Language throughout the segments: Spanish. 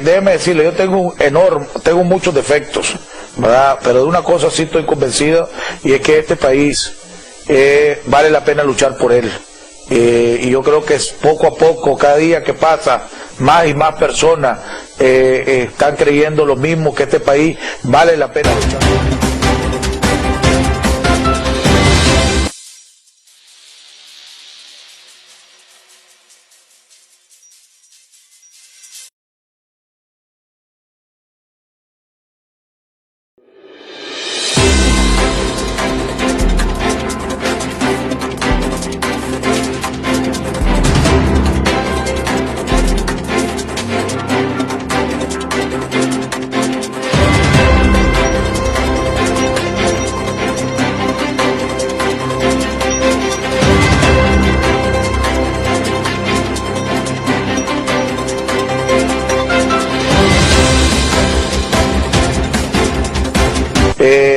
Déjeme decirle, yo tengo muchos defectos, ¿verdad? Pero de una cosa sí estoy convencido, y es que este país vale la pena luchar por él. Y yo creo que es poco a poco, cada día que pasa, más y más personas están creyendo lo mismo, que este país vale la pena luchar por él.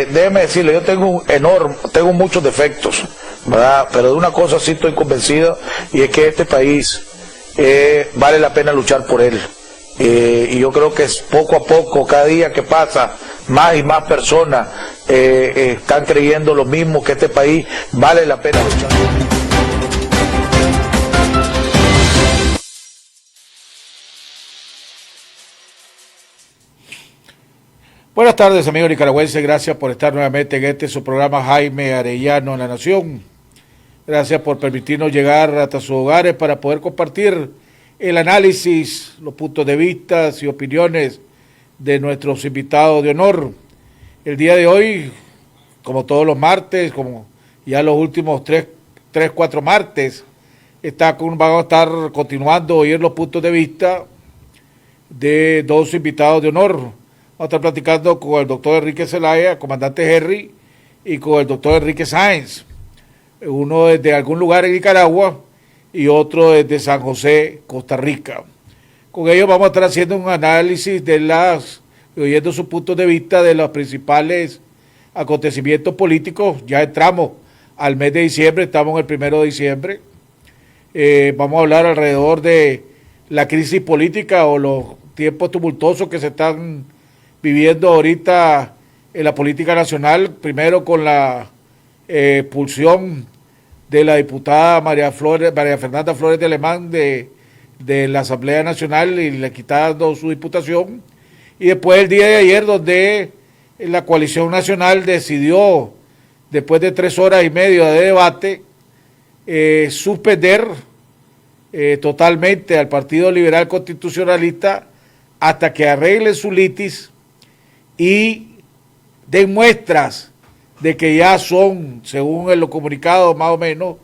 Déjeme decirle, yo tengo muchos defectos, ¿verdad? Pero de una cosa sí estoy convencido, y es que este país vale la pena luchar por él. Y yo creo que es poco a poco, cada día que pasa, más y más personas están creyendo lo mismo, que este país vale la pena luchar por él. Buenas tardes, amigos nicaragüenses. Gracias por estar nuevamente en este su programa Jaime Arellano en la Nación. Gracias por permitirnos llegar hasta sus hogares para poder compartir el análisis, los puntos de vista y opiniones de nuestros invitados de honor. El día de hoy, como todos los martes, como ya los últimos 4 martes, vamos a estar continuando a oír los puntos de vista de 2 invitados de honor. Vamos a estar platicando con el doctor Enrique Zelaya, comandante Henry, y con el doctor Enrique Sáenz, uno desde algún lugar en Nicaragua y otro desde San José, Costa Rica. Con ellos vamos a estar haciendo un análisis oyendo sus puntos de vista de los principales acontecimientos políticos. Ya entramos al mes de diciembre, estamos en el 1 de diciembre. Vamos a hablar alrededor de la crisis política o los tiempos tumultuosos que se están viviendo ahorita en la política nacional, primero con la expulsión de la diputada María Fernanda Flores de Alemán de la Asamblea Nacional y le quitando su diputación, y después el día de ayer, donde la coalición nacional decidió, después de 3 horas y media de debate, suspender totalmente al Partido Liberal Constitucionalista hasta que arregle su litis y den muestras de que ya son, según el comunicado más o menos,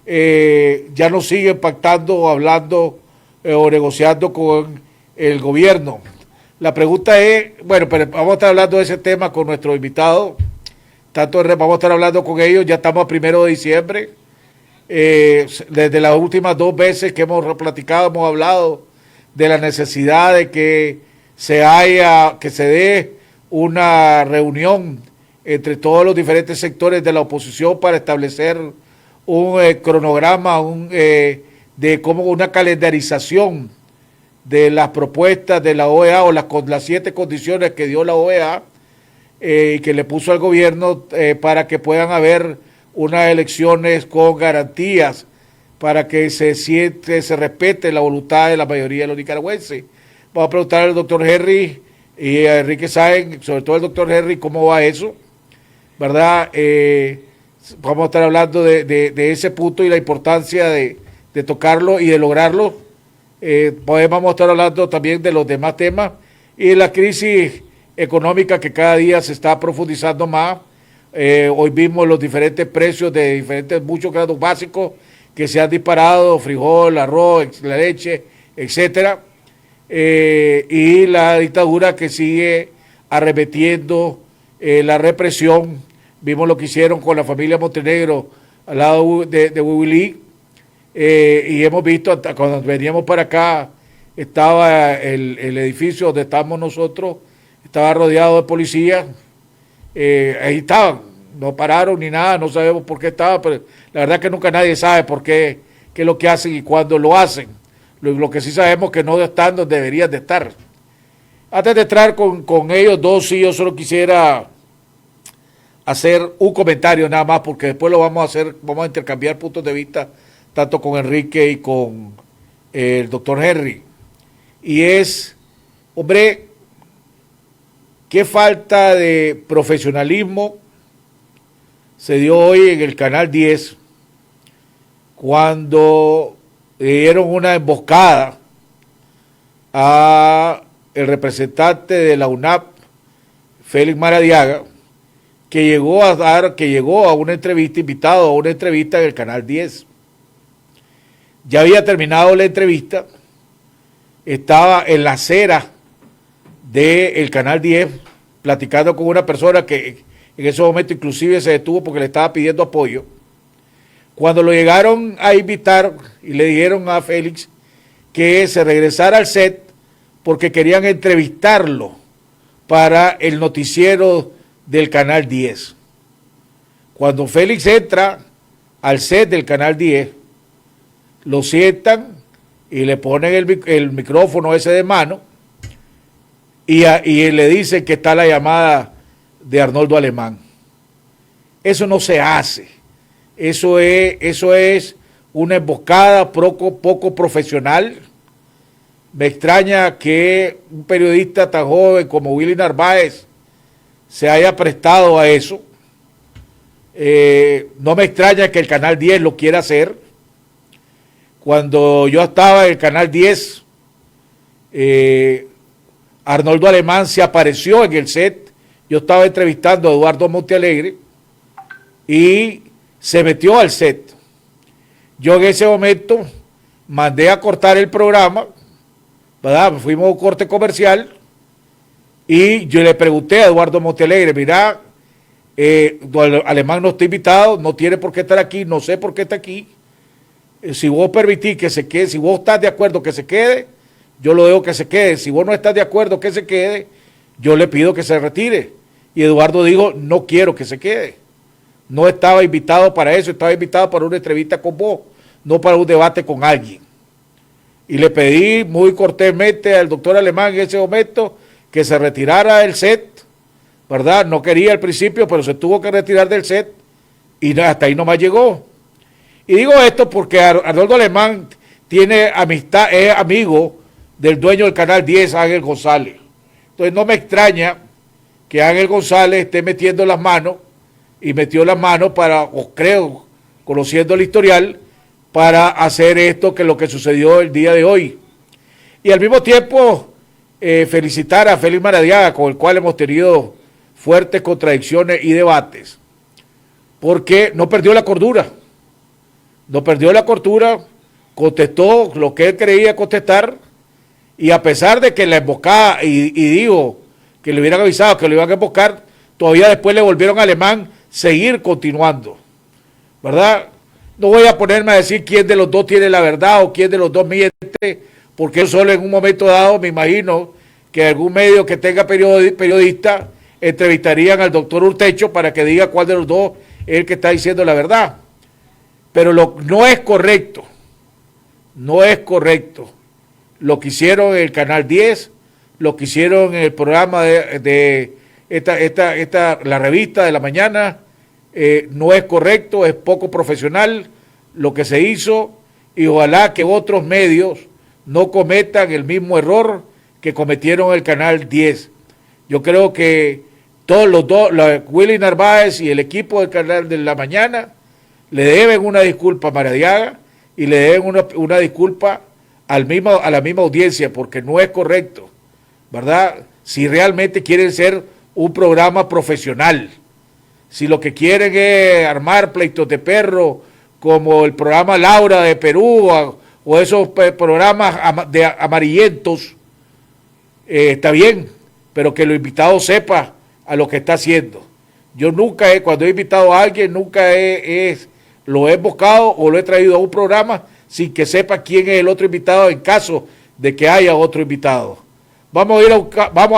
ya no siguen pactando o hablando o negociando con el gobierno. La pregunta es, bueno, pero vamos a estar hablando de ese tema con nuestro invitado, vamos a estar hablando con ellos, ya estamos a 1 de diciembre, desde las últimas 2 veces que hemos platicado, hemos hablado de la necesidad de que se dé una reunión entre todos los diferentes sectores de la oposición para establecer un cronograma de como una calendarización de las propuestas de la OEA o las 7 condiciones que dio la OEA y que le puso al gobierno para que puedan haber unas elecciones con garantías, para que se respete la voluntad de la mayoría de los nicaragüenses. Vamos a preguntar al doctor Henry y a Enrique Sáenz, sobre todo el doctor Henry, cómo va eso, ¿verdad? Vamos a estar hablando de ese punto y la importancia de tocarlo y de lograrlo. Vamos a estar hablando también de los demás temas y de la crisis económica que cada día se está profundizando más. Hoy vimos los diferentes precios de muchos grados básicos que se han disparado, frijol, arroz, la leche, etcétera. Y la dictadura que sigue arremetiendo la represión. Vimos lo que hicieron con la familia Montenegro al lado de Huilí, y hemos visto hasta cuando veníamos para acá, estaba el edificio donde estamos nosotros, estaba rodeado de policías, ahí estaban, no pararon ni nada, no sabemos por qué estaban, pero la verdad que nunca nadie sabe por qué es lo que hacen y cuándo lo hacen. Lo que sí sabemos que no están donde deberían de estar. Antes de entrar con ellos dos, sí, yo solo quisiera hacer un comentario nada más, porque después lo vamos a hacer, vamos a intercambiar puntos de vista, tanto con Enrique y con el doctor Henry. Y es, hombre, qué falta de profesionalismo se dio hoy en el Canal 10 cuando dieron una emboscada a el representante de la UNAP, Félix Maradiaga, que llegó a una entrevista, invitado a una entrevista en el Canal 10. Ya había terminado la entrevista, estaba en la acera del Canal 10 platicando con una persona que en ese momento inclusive se detuvo porque le estaba pidiendo apoyo. Cuando lo llegaron a invitar y le dijeron a Félix que se regresara al set porque querían entrevistarlo para el noticiero del Canal 10. Cuando Félix entra al set del Canal 10, lo sientan y le ponen el micrófono ese de mano y le dicen que está la llamada de Arnoldo Alemán. Eso no se hace. Eso es una emboscada poco profesional. Me extraña que un periodista tan joven como Willy Narváez se haya prestado a eso. No me extraña que el Canal 10 lo quiera hacer. Cuando yo estaba en el Canal 10, Arnoldo Alemán se apareció en el set. Yo estaba entrevistando a Eduardo Montealegre y se metió al set. Yo en ese momento mandé a cortar el programa, ¿verdad? Fuimos a un corte comercial y yo le pregunté a Eduardo Montealegre, mira, Alemán no está invitado, no tiene por qué estar aquí, no sé por qué está aquí. Si vos permitís que se quede, si vos estás de acuerdo que se quede, yo lo dejo que se quede. Si vos no estás de acuerdo que se quede, yo le pido que se retire. Y Eduardo dijo, no quiero que se quede. No estaba invitado para eso, estaba invitado para una entrevista con vos, no para un debate con alguien. Y le pedí muy cortésmente al doctor Alemán en ese momento que se retirara del set, ¿verdad? No quería al principio, pero se tuvo que retirar del set y hasta ahí nomás llegó. Y digo esto porque Arnoldo Alemán tiene amistad, es amigo del dueño del Canal 10, Ángel González. Entonces no me extraña que Ángel González esté metiendo las manos, y metió las manos para, o creo, conociendo el historial, para hacer esto que es lo que sucedió el día de hoy. Y al mismo tiempo felicitar a Félix Maradiaga, con el cual hemos tenido fuertes contradicciones y debates, porque no perdió la cordura, contestó lo que él creía contestar, y a pesar de que la emboscada, y digo que le hubieran avisado que lo iban a emboscar, todavía después le volvieron a Alemán seguir continuando, ¿verdad? No voy a ponerme a decir quién de los dos tiene la verdad o quién de los dos miente, porque yo solo en un momento dado me imagino que algún medio que tenga periodista entrevistarían al doctor Urtecho para que diga cuál de los dos es el que está diciendo la verdad. Pero no es correcto lo que hicieron en el Canal 10, lo que hicieron en el programa de la revista de la mañana, no es correcto, es poco profesional lo que se hizo, y ojalá que otros medios no cometan el mismo error que cometieron el Canal 10. Yo creo que todos los dos, Willy Narváez y el equipo del Canal de la Mañana, le deben una disculpa a Maradiaga y le deben una disculpa a la misma audiencia, porque no es correcto, ¿verdad? Si realmente quieren ser un programa profesional, si lo que quieren es armar pleitos de perro como el programa Laura de Perú o esos programas amarillentos, está bien, pero que los invitados sepan a lo que está haciendo. Yo nunca cuando he invitado a alguien, lo he emboscado o lo he traído a un programa sin que sepa quién es el otro invitado en caso de que haya otro invitado. Vamos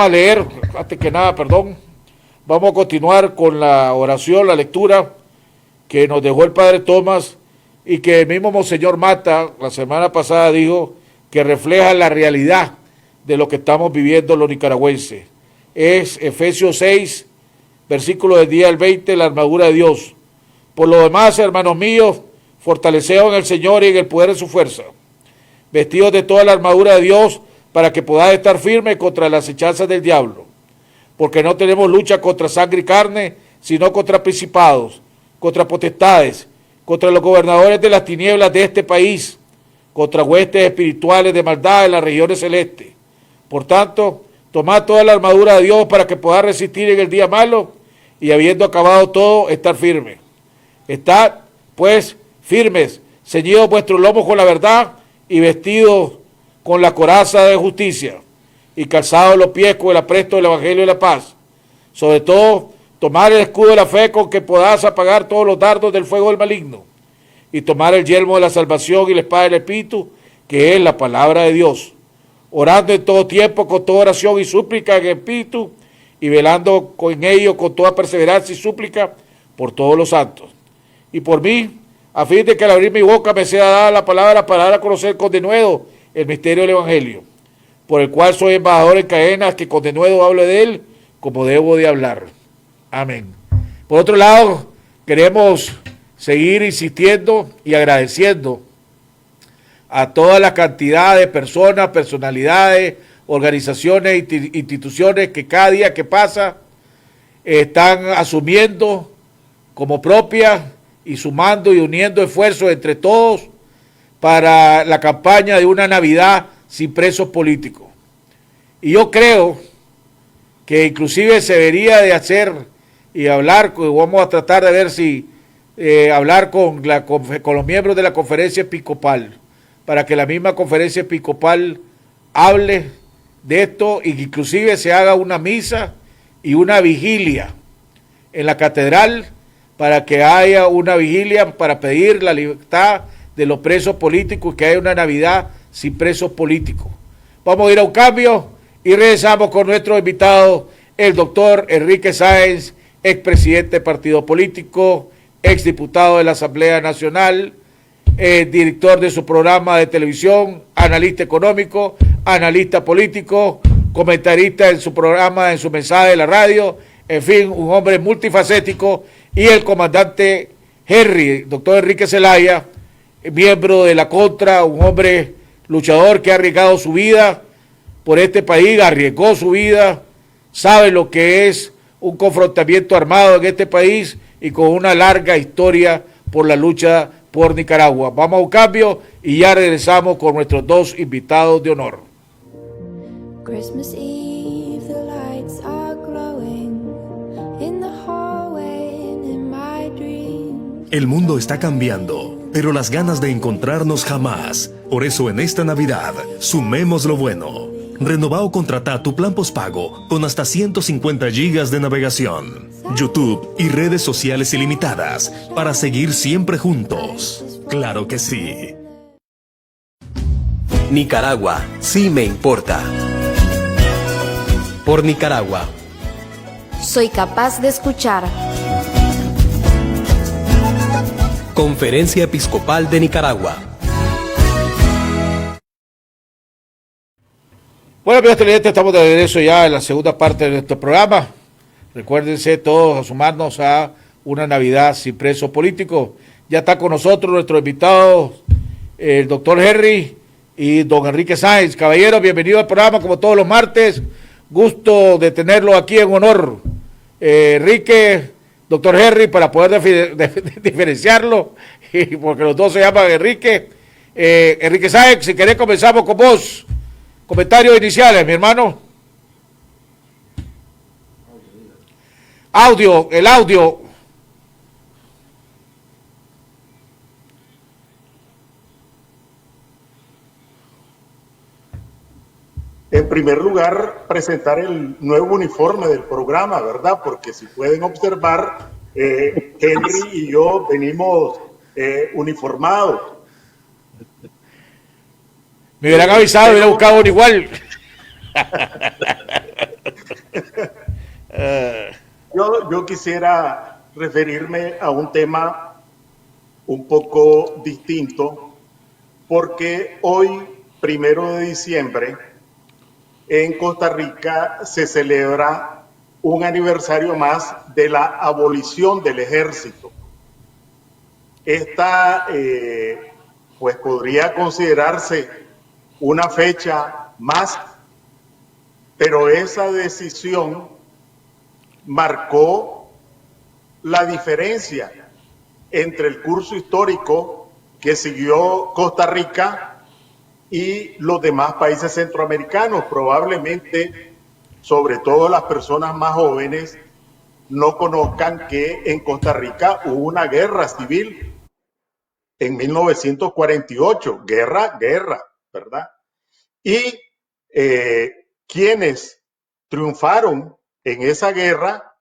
a leer, antes que nada, vamos a continuar con la oración, la lectura que nos dejó el Padre Tomás y que el mismo Monseñor Mata la semana pasada dijo que refleja la realidad de lo que estamos viviendo los nicaragüenses. Es Efesios 6, versículo del día al 20, la armadura de Dios. Por lo demás, hermanos míos, fortaleceos en el Señor y en el poder de su fuerza, vestidos de toda la armadura de Dios, para que podáis estar firmes contra las acechanzas del diablo. Porque no tenemos lucha contra sangre y carne, sino contra principados, contra potestades, contra los gobernadores de las tinieblas de este país, contra huestes espirituales de maldad en las regiones celestes. Por tanto, tomad toda la armadura de Dios para que podáis resistir en el día malo, y habiendo acabado todo, estar firme. Estad, pues, firmes, ceñidos vuestros lomos con la verdad, y vestidos con la coraza de justicia, y calzados los pies con el apresto del Evangelio de la paz. Sobre todo, tomar el escudo de la fe con que podás apagar todos los dardos del fuego del maligno, y tomar el yelmo de la salvación y la espada del Espíritu, que es la palabra de Dios, orando en todo tiempo con toda oración y súplica en el Espíritu, y velando con ello con toda perseverancia y súplica por todos los santos. Y por mí, a fin de que al abrir mi boca me sea dada la palabra para dar a conocer con denuedo el misterio del Evangelio, por el cual soy embajador en cadenas, que con denuedo hable de él como debo de hablar. Amén. Por otro lado, queremos seguir insistiendo y agradeciendo a toda la cantidad de personas, personalidades, organizaciones, instituciones que cada día que pasa están asumiendo como propias y sumando y uniendo esfuerzos entre todos para la campaña de una Navidad sin presos políticos. Y yo creo que inclusive se debería de hacer y hablar, vamos a tratar de ver si hablar con los miembros de la conferencia episcopal, para que la misma conferencia episcopal hable de esto e inclusive se haga una misa y una vigilia en la catedral, para que haya una vigilia para pedir la libertad de los presos políticos y que haya una Navidad sin presos políticos. Vamos a ir a un cambio y regresamos con nuestro invitado, el doctor Enrique Sáenz, expresidente de partido político, exdiputado de la Asamblea Nacional, director de su programa de televisión, analista económico, analista político, comentarista en su programa, en su mensaje de la radio, en fin, un hombre multifacético, y el comandante Henry, doctor Enrique Zelaya, miembro de la Contra, un hombre luchador que ha arriesgado su vida por este país, arriesgó su vida, sabe lo que es un confrontamiento armado en este país y con una larga historia por la lucha por Nicaragua. Vamos a un cambio y ya regresamos con nuestros dos invitados de honor. Christmas Eve, the lights are glowing in the hallway and in my dreams. El mundo está cambiando, pero las ganas de encontrarnos jamás. Por eso en esta Navidad, sumemos lo bueno. Renová o contratá tu plan postpago con hasta 150 gigas de navegación, YouTube y redes sociales ilimitadas para seguir siempre juntos. ¡Claro que sí! Nicaragua, sí me importa. Por Nicaragua. Soy capaz de escuchar. Conferencia Episcopal de Nicaragua. Bueno, amigos televidentes, estamos de regreso ya en la segunda parte de nuestro programa. Recuérdense todos a sumarnos a una Navidad sin presos políticos. Ya está con nosotros nuestro invitado, el doctor Henry y don Enrique Sáenz. Caballeros, bienvenido al programa como todos los martes. Gusto de tenerlo aquí en honor. Enrique, doctor Henry, para poder diferenciarlo, porque los dos se llaman Enrique. Enrique Sáenz, si querés comenzamos con vos. Comentarios iniciales, mi hermano. El audio. En primer lugar, presentar el nuevo uniforme del programa, ¿verdad? Porque si pueden observar, Henry y yo venimos uniformados. Me hubieran avisado, hubiera buscado uno igual. Yo quisiera referirme a un tema un poco distinto, porque hoy, 1 de diciembre, en Costa Rica se celebra un aniversario más de la abolición del ejército. Esta, pues podría considerarse una fecha más, pero esa decisión marcó la diferencia entre el curso histórico que siguió Costa Rica y los demás países centroamericanos. Probablemente, sobre todo las personas más jóvenes, no conozcan que en Costa Rica hubo una guerra civil en 1948, guerra, ¿verdad? Y quienes triunfaron en esa guerra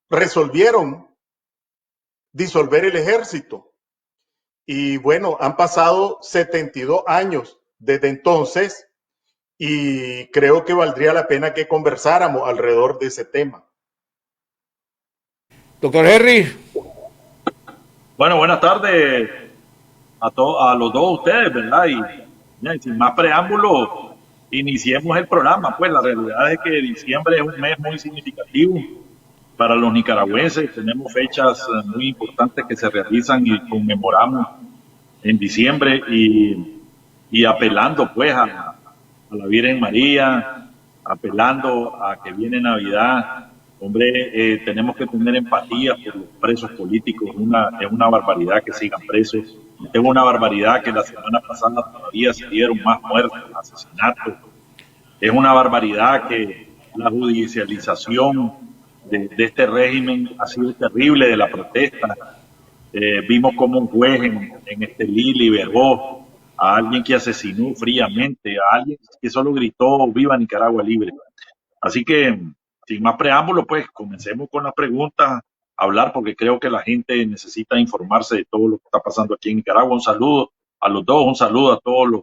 resolvieron disolver el ejército. Y bueno, han pasado 72 años desde entonces y creo que valdría la pena que conversáramos alrededor de ese tema. Doctor Henry. Bueno, buenas tardes a los dos ustedes, ¿verdad? Y sin más preámbulos, iniciemos el programa. Pues la realidad es que diciembre es un mes muy significativo para los nicaragüenses. Tenemos fechas muy importantes que se realizan y conmemoramos en diciembre y apelando pues a la Virgen María, apelando a que viene Navidad. Hombre, tenemos que tener empatía por los presos políticos. Es una barbaridad que sigan presos. Es una barbaridad que la semana pasada todavía se dieron más muertes, asesinatos. Es una barbaridad que la judicialización de este régimen ha sido terrible, de la protesta. Vimos como un juez en Estelí liberó a alguien que asesinó fríamente, a alguien que solo gritó "Viva Nicaragua Libre". Así que, sin más preámbulos, pues comencemos con las preguntas, a hablar, porque creo que la gente necesita informarse de todo lo que está pasando aquí en Nicaragua. Un saludo a los dos, un saludo a todos los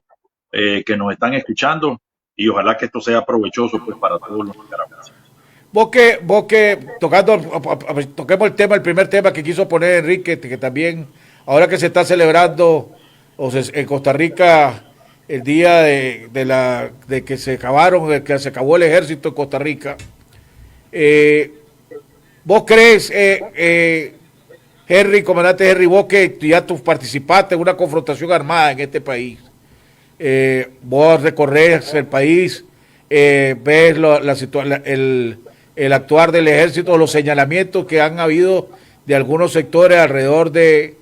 que nos están escuchando y ojalá que esto sea provechoso pues para todos los nicaragüenses. Vos que toquemos el primer tema que quiso poner Enrique, que también, ahora que se está celebrando en Costa Rica el día de que se acabó el ejército en Costa Rica, ¿vos crees, Henry, comandante Henry, vos que ya tú participaste en una confrontación armada en este país, vos recorres el país, ves el actuar del ejército, los señalamientos que han habido de algunos sectores alrededor del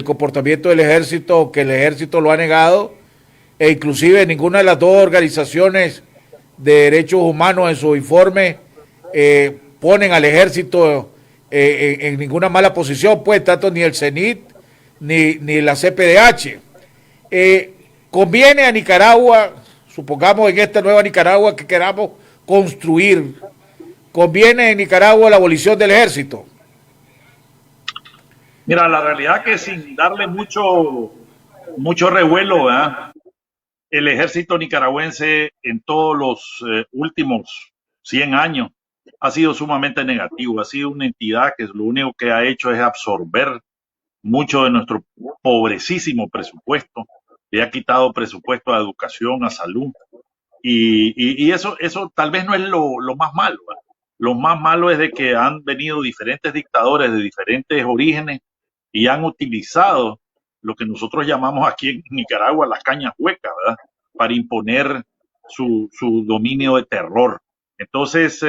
comportamiento del ejército, que el ejército lo ha negado, e inclusive ninguna de las dos organizaciones de derechos humanos en su informe ponen al ejército en ninguna mala posición, pues tanto ni el CENIT ni la CPDH. Conviene a Nicaragua, supongamos en esta nueva Nicaragua que queramos construir, ¿conviene en Nicaragua la abolición del ejército? Mira, la realidad que sin darle mucho revuelo, ¿verdad? El ejército nicaragüense en todos los últimos 100 años ha sido sumamente negativo, ha sido una entidad que lo único que ha hecho es absorber mucho de nuestro pobrecísimo presupuesto, le ha quitado presupuesto a educación, a salud, y eso tal vez no es lo más malo, ¿verdad? Lo más malo es de que han venido diferentes dictadores de diferentes orígenes y han utilizado lo que nosotros llamamos aquí en Nicaragua las cañas huecas, ¿verdad? Para imponer su dominio de terror. Entonces,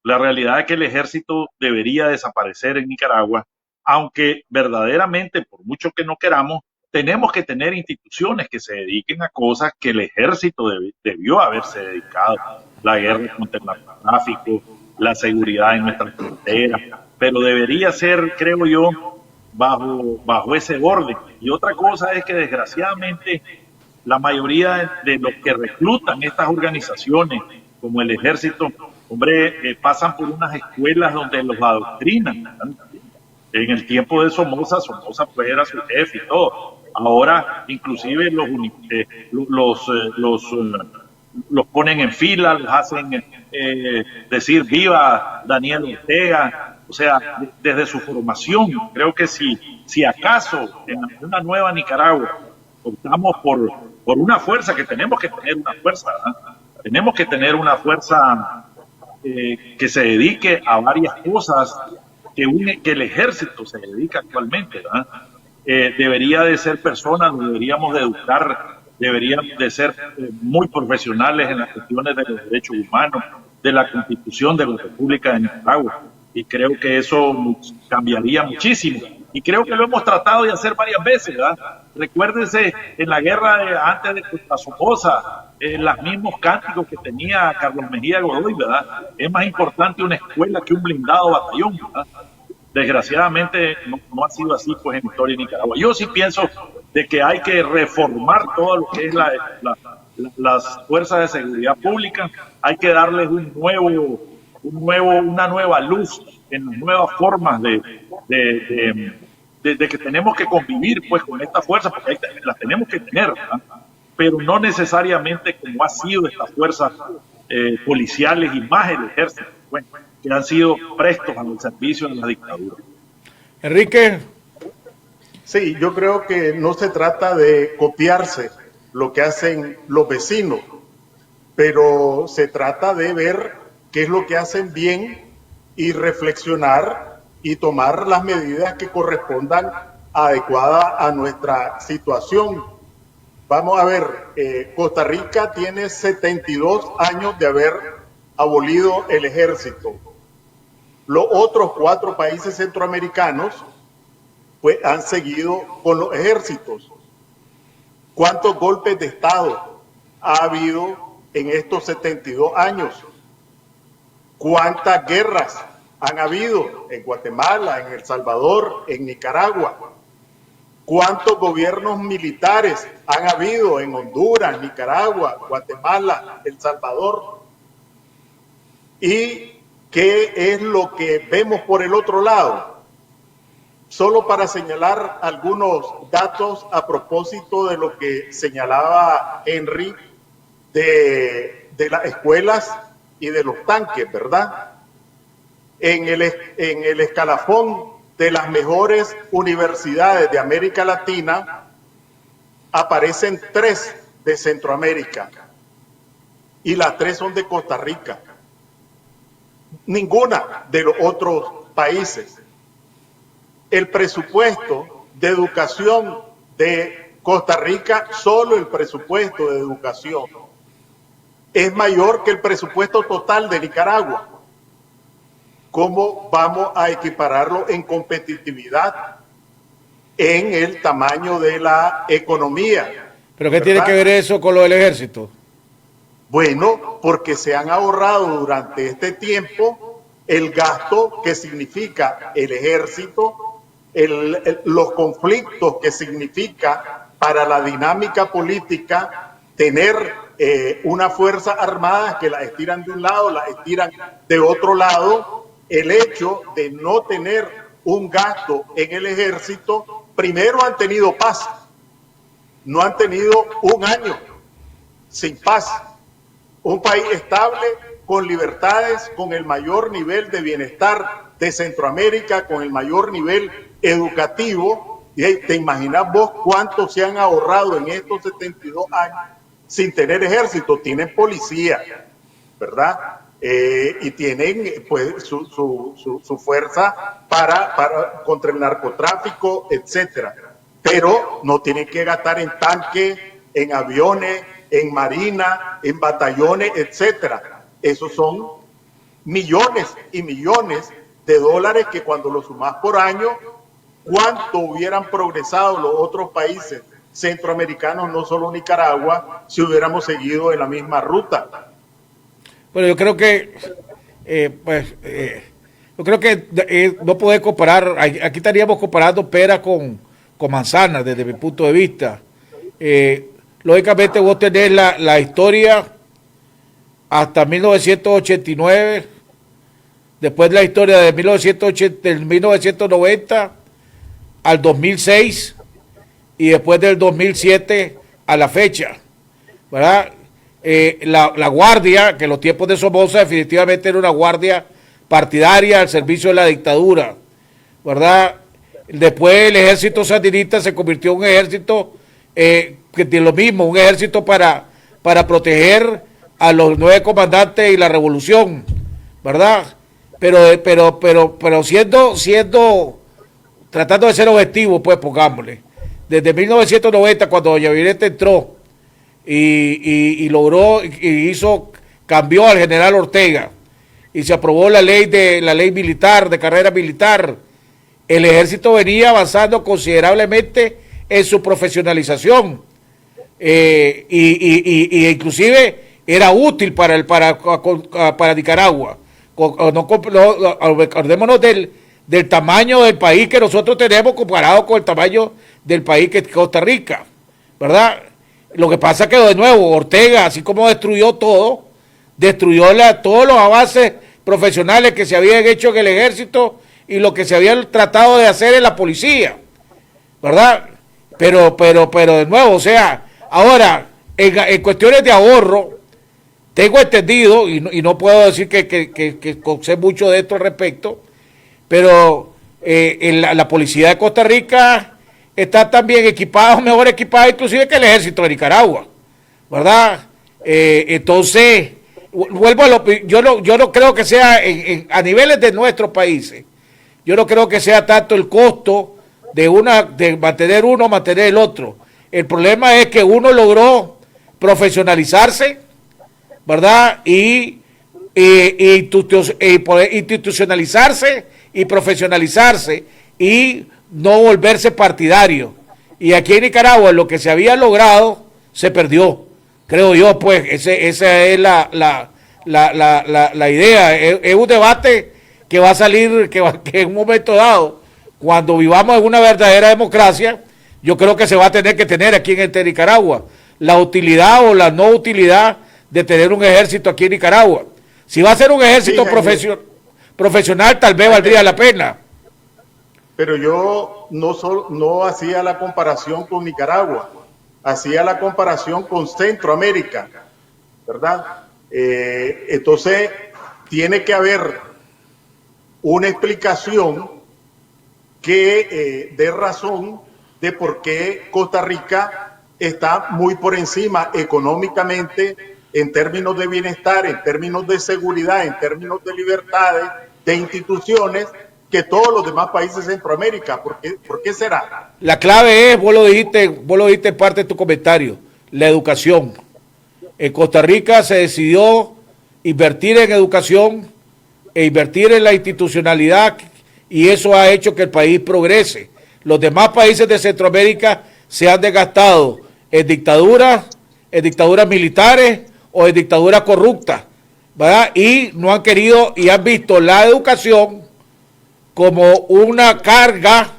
la realidad es que el ejército debería desaparecer en Nicaragua, aunque verdaderamente, por mucho que no queramos, tenemos que tener instituciones que se dediquen a cosas que el ejército debió haberse dedicado. La guerra contra el narcotráfico, la seguridad en nuestras fronteras, pero debería ser, creo yo, bajo ese orden. Y otra cosa es que desgraciadamente la mayoría de los que reclutan estas organizaciones, como el ejército, hombre, pasan por unas escuelas donde los adoctrinan, ¿verdad? En el tiempo de Somoza pues era su jefe y todo. Ahora, inclusive los ponen en fila, los hacen decir viva Daniel Ortega. O sea, desde su formación, creo que si acaso en una nueva Nicaragua optamos por una fuerza, que tenemos que tener una fuerza, ¿verdad? Tenemos que tener una fuerza que se dedique a varias cosas que el ejército se dedica actualmente, ¿verdad? Debería de ser personas, nos deberíamos de educar, deberían de ser muy profesionales en las cuestiones de los derechos humanos, de la Constitución de la República de Nicaragua. Y creo que eso cambiaría muchísimo. Y creo que lo hemos tratado de hacer varias veces, ¿verdad? Recuérdense en la guerra antes de Costa Somoza, los mismos cánticos que tenía Carlos Mejía Godoy, ¿verdad? Es más importante una escuela que un blindado batallón, ¿verdad? Desgraciadamente no ha sido así pues en la historia de Nicaragua. Yo sí pienso de que hay que reformar todo lo que es las fuerzas de seguridad pública, hay que darles una nueva luz en las nuevas formas de que tenemos que convivir pues con estas fuerzas, porque las tenemos que tener, ¿verdad? Pero no necesariamente como ha sido estas fuerzas policiales y más el ejército, bueno, que han sido prestos al servicio de la dictadura. Enrique. Sí, yo creo que no se trata de copiarse lo que hacen los vecinos, pero se trata de ver qué es lo que hacen bien y reflexionar y tomar las medidas que correspondan adecuadas a nuestra situación. Vamos a ver, Costa Rica tiene 72 años de haber abolido el ejército. Los otros 4 países centroamericanos pues han seguido con los ejércitos. ¿Cuántos golpes de Estado ha habido en estos 72 años? ¿Cuántas guerras han habido en Guatemala, en El Salvador, en Nicaragua? ¿Cuántos gobiernos militares han habido en Honduras, Nicaragua, Guatemala, El Salvador? ¿Y qué es lo que vemos por el otro lado? Solo para señalar algunos datos a propósito de lo que señalaba Henry de las escuelas y de los tanques, ¿verdad? En el escalafón de las mejores universidades de América Latina aparecen 3 de Centroamérica y las 3 son de Costa Rica. Ninguna de los otros países. El presupuesto de educación de Costa Rica, solo el presupuesto de educación, es mayor que el presupuesto total de Nicaragua. ¿Cómo vamos a equipararlo en competitividad en el tamaño de la economía? ¿Pero qué tiene que ver eso con lo del ejército? Bueno, porque se han ahorrado durante este tiempo el gasto que significa el ejército, los conflictos que significa para la dinámica política tener una fuerza armada que la estiran de un lado, la estiran de otro lado. El hecho de no tener un gasto en el ejército, primero han tenido paz, no han tenido un año sin paz. Un país estable, con libertades, con el mayor nivel de bienestar de Centroamérica, con el mayor nivel educativo. Y te imaginas vos cuánto se han ahorrado en estos 72 años sin tener ejército. Tienen policía, ¿verdad? Y tienen pues su fuerza contra el narcotráfico, etcétera. Pero no tienen que gastar en tanques, en aviones, en marina, en batallones, etcétera. Esos son millones y millones de dólares que cuando lo sumas por año, cuánto hubieran progresado los otros países centroamericanos, no solo Nicaragua, si hubiéramos seguido en la misma ruta. Bueno, yo creo que no puede comparar, aquí estaríamos comparando pera con manzana desde mi punto de vista. Lógicamente vos tenés la historia hasta 1989, después la historia de 1990 al 2006 y después del 2007 a la fecha, ¿verdad? La guardia, que en los tiempos de Somoza definitivamente era una guardia partidaria al servicio de la dictadura, ¿verdad? Después el ejército sandinista se convirtió en un ejército que tiene lo mismo, un ejército para proteger a los 9 comandantes y la revolución, ¿verdad? Pero siendo, tratando de ser objetivo, pues pongámosle. Desde 1990, cuando doña Violeta entró y logró, cambió al general Ortega y se aprobó la ley militar, de carrera militar, el ejército venía avanzando considerablemente en su profesionalización, y inclusive era útil para Nicaragua. Acordémonos del tamaño del país que nosotros tenemos comparado con el tamaño del país que es Costa Rica, ¿verdad? Lo que pasa es que, de nuevo, Ortega, así como destruyó todo, destruyó todos los avances profesionales que se habían hecho en el ejército y lo que se había tratado de hacer en la policía, ¿verdad? Pero de nuevo, o sea, ahora, en cuestiones de ahorro, tengo entendido, y no puedo decir que sé mucho de esto al respecto, pero la policía de Costa Rica está también equipada, mejor equipada inclusive que el ejército de Nicaragua, ¿verdad? Entonces, vuelvo a yo no creo que sea a niveles de nuestros países, yo no creo que sea tanto el costo de mantener uno, mantener el otro. El problema es que uno logró profesionalizarse, ¿verdad? Y poder institucionalizarse y profesionalizarse y no volverse partidario. Y aquí en Nicaragua lo que se había logrado se perdió, creo yo, pues. Esa es la idea. Es un debate que va a salir, que en un momento dado, cuando vivamos en una verdadera democracia, yo creo que se va a tener que tener aquí en Nicaragua la utilidad o la no utilidad de tener un ejército aquí en Nicaragua. Si va a ser un ejército profesional, tal vez valdría la pena. Pero yo no hacía la comparación con Nicaragua, hacía la comparación con Centroamérica, ¿verdad? Entonces, tiene que haber una explicación que dé razón de por qué Costa Rica está muy por encima económicamente, en términos de bienestar, en términos de seguridad, en términos de libertades, de instituciones, que todos los demás países de Centroamérica. ¿Por qué será? La clave es, vos lo dijiste en parte de tu comentario, la educación. En Costa Rica se decidió invertir en educación e invertir en la institucionalidad, y eso ha hecho que el país progrese. Los demás países de Centroamérica se han desgastado en dictaduras militares o en dictaduras corruptas, ¿verdad? Y no han querido y han visto la educación como una carga,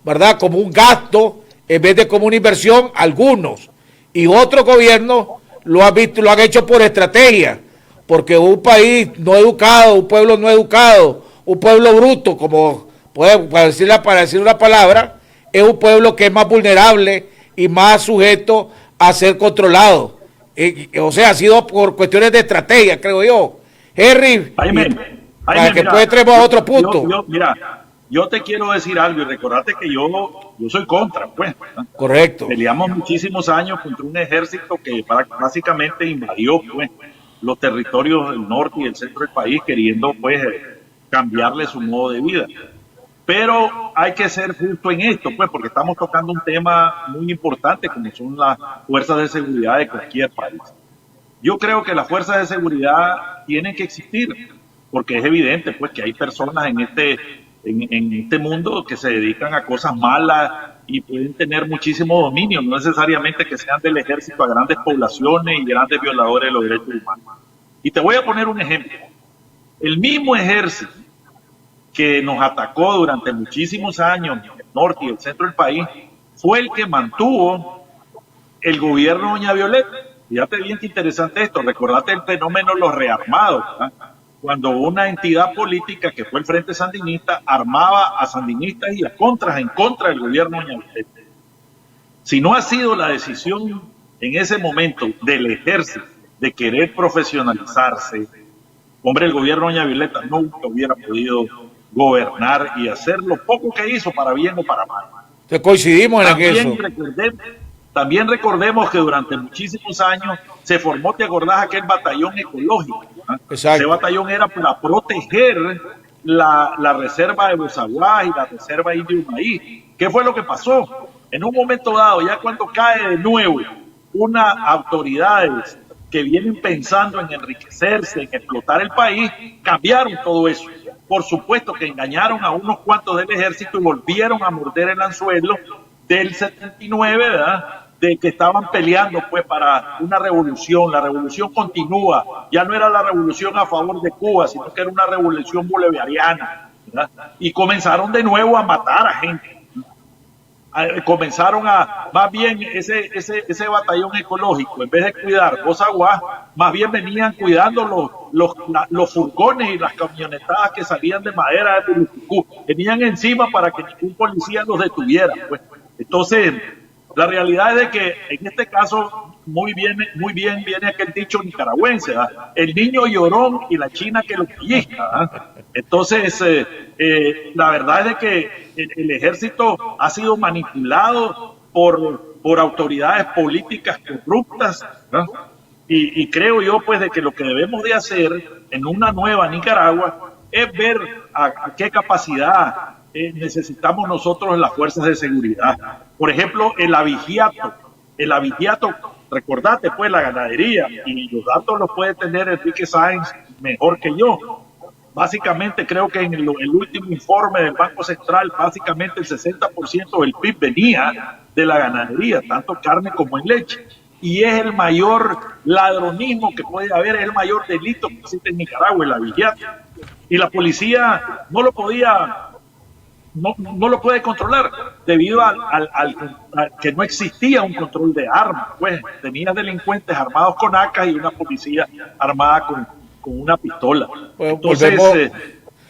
¿verdad? Como un gasto en vez de como una inversión, algunos. Y otros gobiernos lo han hecho por estrategia, porque un país no educado, un pueblo no educado, un pueblo bruto, como para decir una palabra, es un pueblo que es más vulnerable y más sujeto a ser controlado. O sea, ha sido por cuestiones de estrategia, creo yo. Henry, para que después entremos a otro punto. Yo te quiero decir algo, y recordate que yo soy contra, pues. Correcto. Peleamos muchísimos años contra un ejército que básicamente invadió, pues, los territorios del norte y el centro del país, queriendo, pues, cambiarle su modo de vida. Pero hay que ser justo en esto, pues, porque estamos tocando un tema muy importante, como son las fuerzas de seguridad de cualquier país. Yo creo que las fuerzas de seguridad tienen que existir, porque es evidente, pues, que hay personas en este mundo que se dedican a cosas malas y pueden tener muchísimo dominio, no necesariamente que sean del ejército, a grandes poblaciones y grandes violadores de los derechos humanos. Y te voy a poner un ejemplo. El mismo ejército que nos atacó durante muchísimos años en el norte y el centro del país fue el que mantuvo el gobierno de doña Violeta. Fíjate bien qué interesante esto, recordate el fenómeno de los rearmados, ¿verdad? Cuando una entidad política que fue el Frente Sandinista armaba a sandinistas y a contras en contra del gobierno de doña Violeta. Si no ha sido la decisión en ese momento del ejército de querer profesionalizarse, hombre, el gobierno de doña Violeta nunca hubiera podido gobernar y hacer lo poco que hizo, para bien o para mal. Entonces coincidimos en eso. También recordemos que durante muchísimos años se formó, ¿te acordás? Aquel batallón ecológico. Exacto. Ese batallón era para proteger la reserva de Bozaguá y la reserva Indio Maíz. ¿Qué fue lo que pasó? En un momento dado, ya cuando cae de nuevo unas autoridades que vienen pensando en enriquecerse, en explotar el país, cambiaron todo eso. Por supuesto que engañaron a unos cuantos del ejército y volvieron a morder el anzuelo del 79, ¿verdad? De que estaban peleando pues para una revolución. La revolución continúa, ya no era la revolución a favor de Cuba, sino que era una revolución bolivariana, ¿verdad? Y comenzaron de nuevo a matar a gente. Comenzaron más bien ese batallón ecológico, en vez de cuidar Bozaguá, más bien venían cuidando los furgones y las camionetadas que salían de madera de Tulucucú. Venían encima para que ningún policía los detuviera, pues. Entonces, la realidad es de que en este caso muy bien viene aquel dicho nicaragüense, ¿verdad? El niño llorón y la china que lo pellizca, ¿verdad? Entonces, la verdad es de que el ejército ha sido manipulado por autoridades políticas corruptas, ¿verdad? Y creo yo pues de que lo que debemos de hacer en una nueva Nicaragua es ver a qué capacidad necesitamos nosotros en las fuerzas de seguridad. Por ejemplo, el abigeato, recordate pues la ganadería, y los datos los puede tener Enrique Sáenz mejor que yo. Básicamente creo que en el último informe del Banco Central, básicamente el 60% del PIB venía de la ganadería, tanto carne como en leche. Y es el mayor ladronismo que puede haber, es el mayor delito que existe en Nicaragua, el abigeato. Y la policía no lo puede controlar debido a que no existía un control de armas. Pues tenía delincuentes armados con ACA y una policía armada con una pistola. Pues, entonces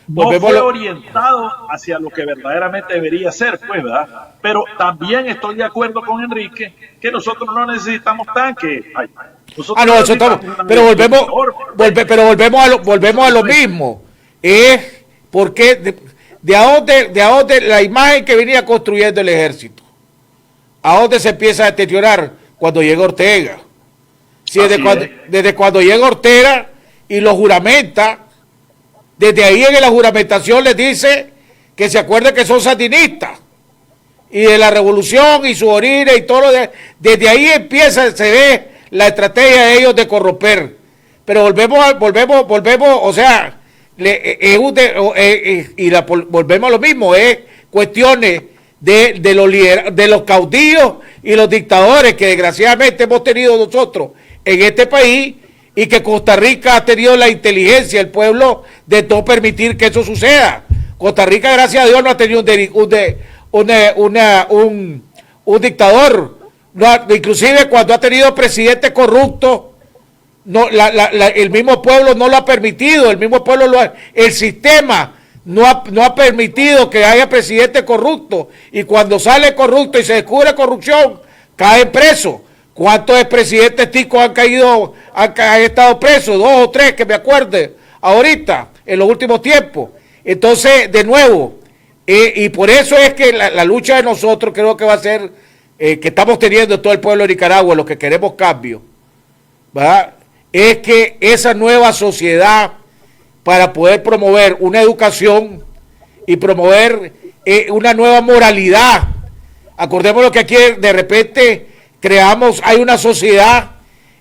no fue orientado hacia lo que verdaderamente debería ser, pues, ¿verdad? Pero también estoy de acuerdo con Enrique que nosotros no necesitamos tanques. Pero volvemos a lo mismo. Porque de a dónde la imagen que venía construyendo el ejército, a dónde se empieza a deteriorar cuando llega Ortega. Si desde cuando llega Ortega y lo juramenta, desde ahí en la juramentación les dice que se acuerden que son sandinistas y de la revolución y su orina y todo desde ahí se ve la estrategia de ellos de corromper. Pero volvemos, o sea, volvemos a lo mismo, es cuestiones de los caudillos y los dictadores que desgraciadamente hemos tenido nosotros en este país, y que Costa Rica ha tenido la inteligencia, el pueblo, de no permitir que eso suceda. Costa Rica, gracias a Dios, no ha tenido un dictador. No, inclusive cuando ha tenido presidentes corruptos, el mismo pueblo no lo ha permitido, el sistema no ha permitido que haya presidentes corruptos, y cuando sale corrupto y se descubre corrupción, caen presos. ¿Cuántos expresidentes ticos han estado presos? 2 o 3 que me acuerde ahorita, en los últimos tiempos. Entonces, de nuevo, y por eso es que la lucha de nosotros creo que va a ser, que estamos teniendo en todo el pueblo de Nicaragua, los que queremos cambio, ¿verdad? Es que esa nueva sociedad, para poder promover una educación y promover una nueva moralidad. Acordémonos que aquí de repente hay una sociedad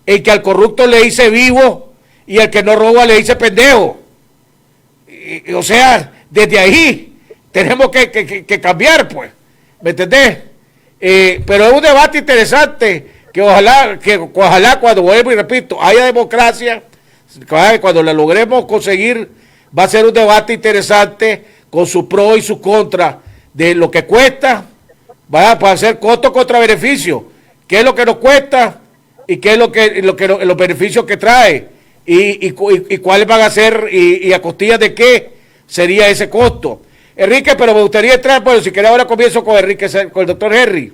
en que al corrupto le dice vivo y al que no roba le dice pendejo. O sea, desde ahí tenemos que cambiar, pues, ¿me entendés? Pero es un debate interesante que ojalá cuando, vuelvo y repito, haya democracia, cuando la logremos conseguir, va a ser un debate interesante con sus pros y sus contras de lo que cuesta, va a hacer costo contra beneficio. ¿Qué es lo que nos cuesta y qué es los beneficios que trae? Y cuáles van a ser y a costillas de qué sería ese costo. Enrique, pero me gustaría entrar, bueno, si querés ahora comienzo con Enrique, con el doctor Henry.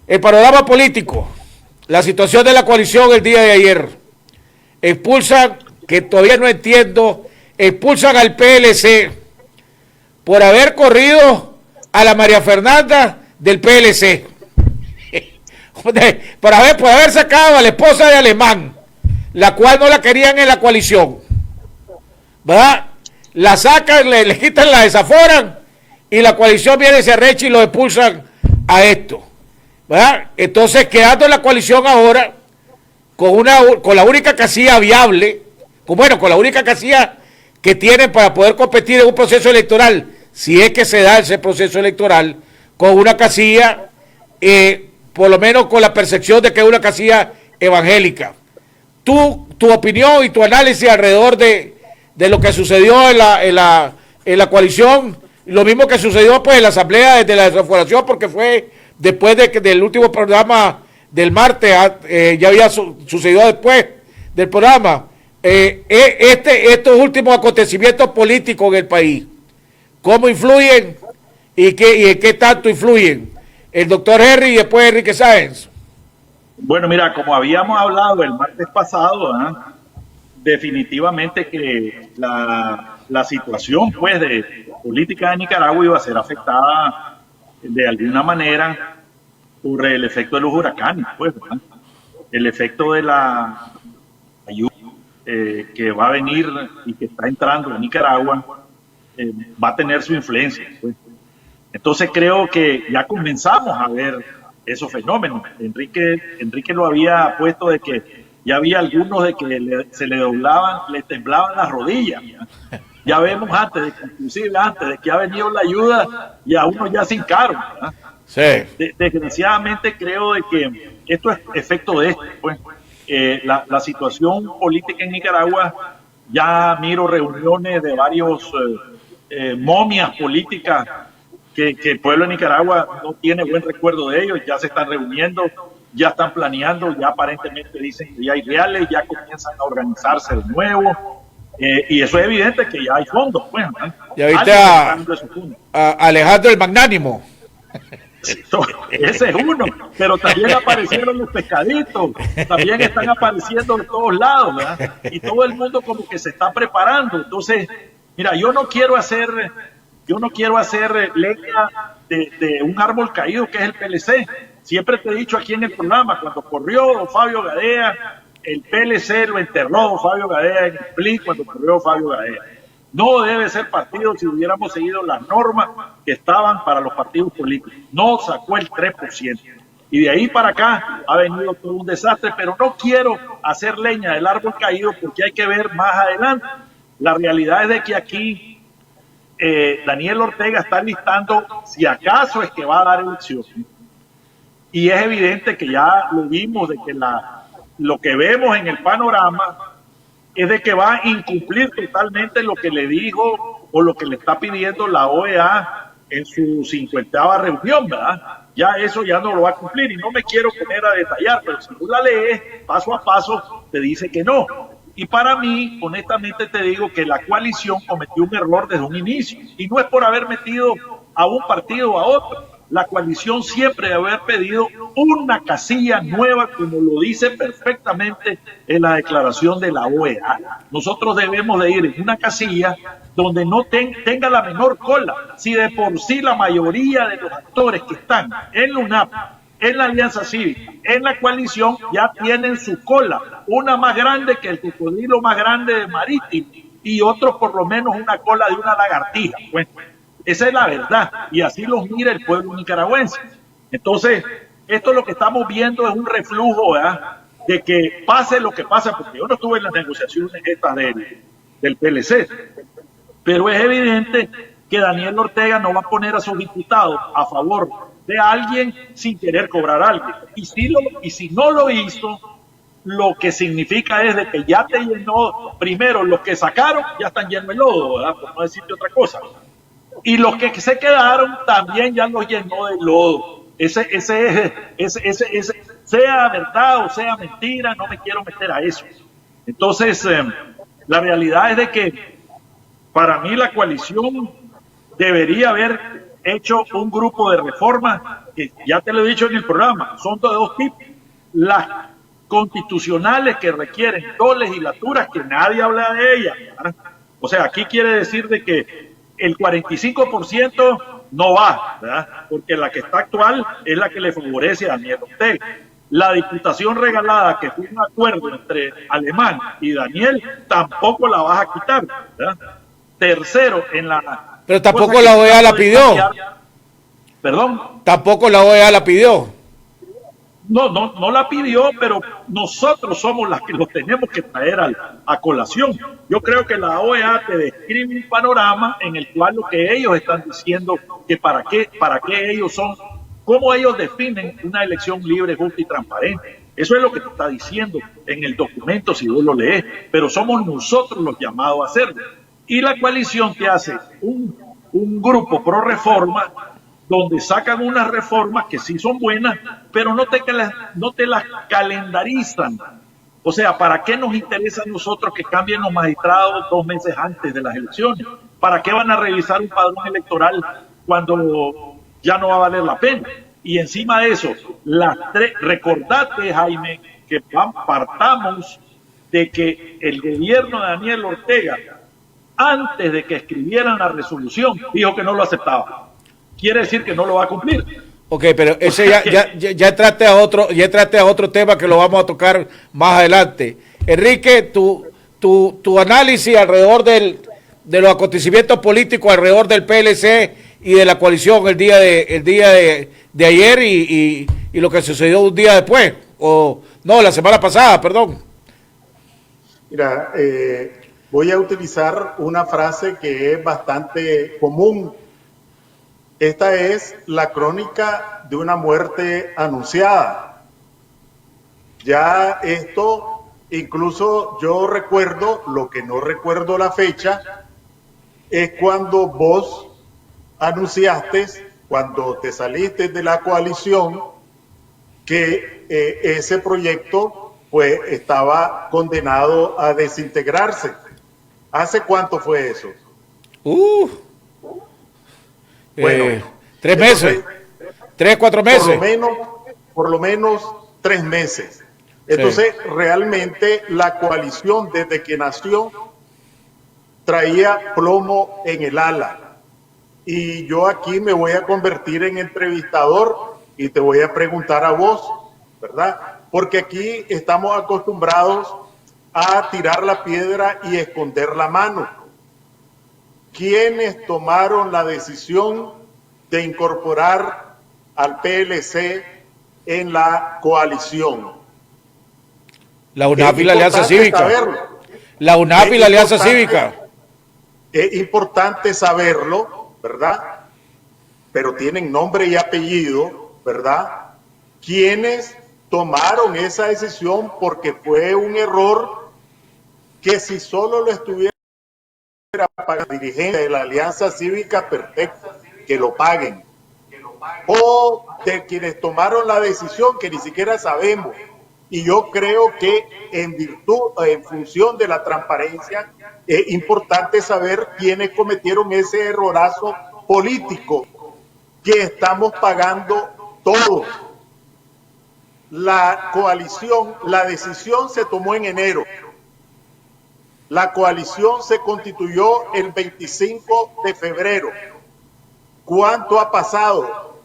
El panorama político, la situación de la coalición el día de ayer, expulsan, que todavía no entiendo, expulsan al PLC por haber corrido a la María Fernanda del PLC. por haber sacado a la esposa de Alemán, la cual no la querían en la coalición, ¿verdad? La sacan, le quitan, la desaforan, y la coalición viene, se arrecha y lo expulsan a esto, ¿verdad? Entonces, quedando en la coalición ahora, con la única casilla viable, con la única casilla que tienen para poder competir en un proceso electoral, si es que se da ese proceso electoral, con una casilla, por lo menos con la percepción de que es una casilla evangélica. Tu opinión y tu análisis alrededor de lo que sucedió en la coalición, lo mismo que sucedió pues en la asamblea desde la desaforación, porque fue después del último programa del martes, ya había sucedido después del programa. Estos últimos acontecimientos políticos en el país, ¿cómo influyen y en qué tanto influyen? El doctor Henry y después Enrique Sáenz. Bueno, mira, como habíamos hablado el martes pasado, definitivamente que la situación pues de política de Nicaragua iba a ser afectada de alguna manera por el efecto de los huracanes, pues, ¿verdad? El efecto de la ayuda que va a venir y que está entrando en Nicaragua va a tener su influencia, pues. Entonces creo que ya comenzamos a ver esos fenómenos. Enrique lo había puesto de que ya había algunos de que se le temblaban las rodillas. Ya vemos inclusive antes de que ha venido la ayuda, y a uno ya se hincaron, ¿verdad? Sí. Desgraciadamente creo de que esto es efecto de esto, pues. La situación política en Nicaragua, ya miro reuniones de varios momias políticas que el pueblo de Nicaragua no tiene buen recuerdo de ellos, ya se están reuniendo, ya están planeando, ya aparentemente dicen que ya hay reales, ya comienzan a organizarse de nuevo, y eso es evidente que ya hay fondos, pues, ¿no? Ya viste a Alejandro el Magnánimo. Ese es uno, pero también aparecieron los pescaditos, también están apareciendo de todos lados, ¿verdad? Y todo el mundo como que se está preparando. Entonces, mira, yo no quiero hacer leña de un árbol caído que es el PLC. Siempre te he dicho aquí en el programa, cuando corrió Fabio Gadea, el PLC lo enterró Fabio Gadea en el PLI cuando corrió Fabio Gadea. No debe ser partido si hubiéramos seguido las normas que estaban para los partidos políticos. No sacó el 3%. Y de ahí para acá ha venido todo un desastre, pero no quiero hacer leña del árbol caído porque hay que ver más adelante. La realidad es de que aquí Daniel Ortega está listando si acaso es que va a dar elecciones. Y es evidente que ya lo vimos, de que lo que vemos en el panorama es de que va a incumplir totalmente lo que le dijo o lo que le está pidiendo la OEA en su 50ª reunión, ¿verdad? Ya eso ya no lo va a cumplir, y no me quiero poner a detallar, pero si tú la lees paso a paso, te dice que no. Y para mí, honestamente te digo que la coalición cometió un error desde un inicio, y no es por haber metido a un partido o a otro. La coalición siempre debe haber pedido una casilla nueva, como lo dice perfectamente en la declaración de la OEA. Nosotros debemos de ir en una casilla donde no tenga la menor cola. Si de por sí la mayoría de los actores que están en la UNAP, en la Alianza Cívica, en la coalición, ya tienen su cola, una más grande que el cocodrilo más grande de Marítimo, y otros por lo menos una cola de una lagartija. Bueno, esa es la verdad, y así los mira el pueblo nicaragüense. Entonces, esto lo que estamos viendo es un reflujo, ¿verdad?, de que pase lo que pasa, porque yo no estuve en las negociaciones estas del PLC, pero es evidente que Daniel Ortega no va a poner a sus diputados a favor de alguien sin querer cobrar algo. Y si no lo hizo, lo que significa es de que ya te llenó, primero los que sacaron ya están llenos de lodo, ¿verdad?, por no decirte otra cosa. Y los que se quedaron también ya los llenó de lodo. Ese, sea verdad o sea mentira, no me quiero meter a eso. Entonces, la realidad es de que para mí la coalición debería haber hecho un grupo de reformas, que ya te lo he dicho en el programa, son de dos tipos. Las constitucionales, que requieren dos legislaturas, que nadie habla de ellas, ¿verdad? O sea, aquí quiere decir de que el 45% no va, ¿verdad? Porque la que está actual es la que le favorece a Daniel Ortega. La diputación regalada, que fue un acuerdo entre Alemán y Daniel, tampoco la vas a quitar, ¿verdad? Tercero, en la... Pero tampoco la OEA la pidió. ¿Perdón? Tampoco la OEA la pidió. No la pidió, pero nosotros somos las que lo tenemos que traer a colación. Yo creo que la OEA te describe un panorama en el cual lo que ellos están diciendo, que para qué ellos son, cómo ellos definen una elección libre, justa y transparente. Eso es lo que te está diciendo en el documento si vos lo lees, pero somos nosotros los llamados a hacerlo. Y la coalición te hace un grupo pro reforma, donde sacan unas reformas que sí son buenas, pero no te las calendarizan. O sea, ¿para qué nos interesa a nosotros que cambien los magistrados 2 meses antes de las elecciones? ¿Para qué van a revisar un padrón electoral cuando ya no va a valer la pena? Y encima de eso, recordate, Jaime, que partamos de que el gobierno de Daniel Ortega, antes de que escribieran la resolución, dijo que no lo aceptaba. Quiere decir que no lo va a cumplir. Ok, pero ese ya trate a otro tema que lo vamos a tocar más adelante. Enrique, tu análisis alrededor de los acontecimientos políticos alrededor del PLC y de la coalición el día de ayer y lo que sucedió un día después, la semana pasada, perdón. Mira, voy a utilizar una frase que es bastante común. Esta es la crónica de una muerte anunciada. Ya esto, incluso yo recuerdo, lo que no recuerdo la fecha, es cuando vos anunciaste, cuando te saliste de la coalición, que ese proyecto pues estaba condenado a desintegrarse. ¿Hace cuánto fue eso? Bueno, 3 meses, 3, 4 meses. Por lo menos 3 meses. Entonces, realmente la coalición desde que nació traía plomo en el ala. Y yo aquí me voy a convertir en entrevistador y te voy a preguntar a vos, ¿verdad? Porque aquí estamos acostumbrados a tirar la piedra y esconder la mano. ¿Quiénes tomaron la decisión de incorporar al PLC en la coalición? La UNAP y la Alianza Cívica. Saberlo. La UNAP y la Alianza Cívica. Es importante saberlo, ¿verdad? Pero tienen nombre y apellido, ¿verdad? ¿Quiénes tomaron esa decisión? Porque fue un error que si solo lo estuviera para la dirigencia de la Alianza Cívica, perfecto, que lo paguen. O de quienes tomaron la decisión que ni siquiera sabemos. Y yo creo que en función de la transparencia, es importante saber quiénes cometieron ese errorazo político que estamos pagando todos. La coalición, la decisión se tomó en enero. La coalición se constituyó el 25 de febrero. ¿Cuánto ha pasado?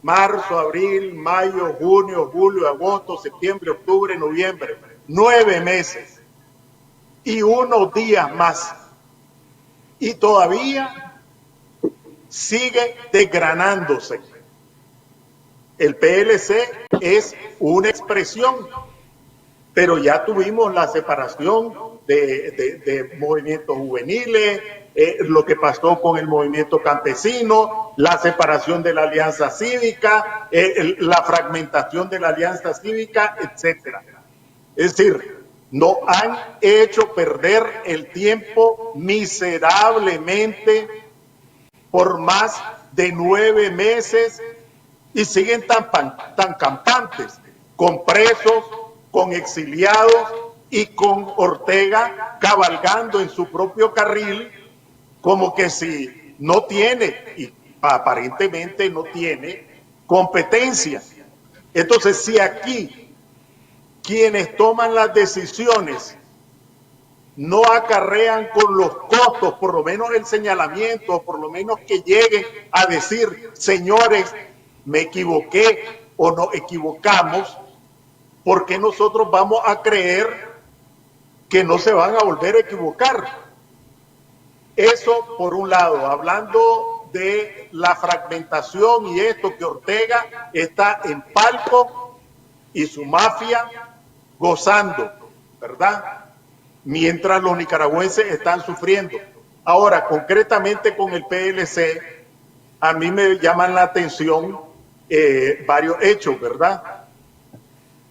Marzo, abril, mayo, junio, julio, agosto, septiembre, octubre, noviembre. 9 meses. Y unos días más. Y todavía sigue desgranándose. El PLC es una expresión, pero ya tuvimos la separación de movimientos juveniles, lo que pasó con el movimiento campesino, la separación de la Alianza Cívica, la fragmentación de la Alianza Cívica, etcétera. Es decir, nos han hecho perder el tiempo miserablemente por más de 9 meses y siguen tan campantes, con presos, con exiliados y con Ortega cabalgando en su propio carril, como que si no tiene, y aparentemente no tiene, competencia. Entonces, si aquí quienes toman las decisiones no acarrean con los costos, por lo menos el señalamiento, por lo menos que lleguen a decir, señores, me equivoqué o nos equivocamos, ¿por qué nosotros vamos a creer que no se van a volver a equivocar? Eso por un lado, hablando de la fragmentación y esto, que Ortega está en palco y su mafia gozando, ¿verdad? Mientras los nicaragüenses están sufriendo. Ahora, concretamente con el PLC, a mí me llaman la atención varios hechos, ¿verdad?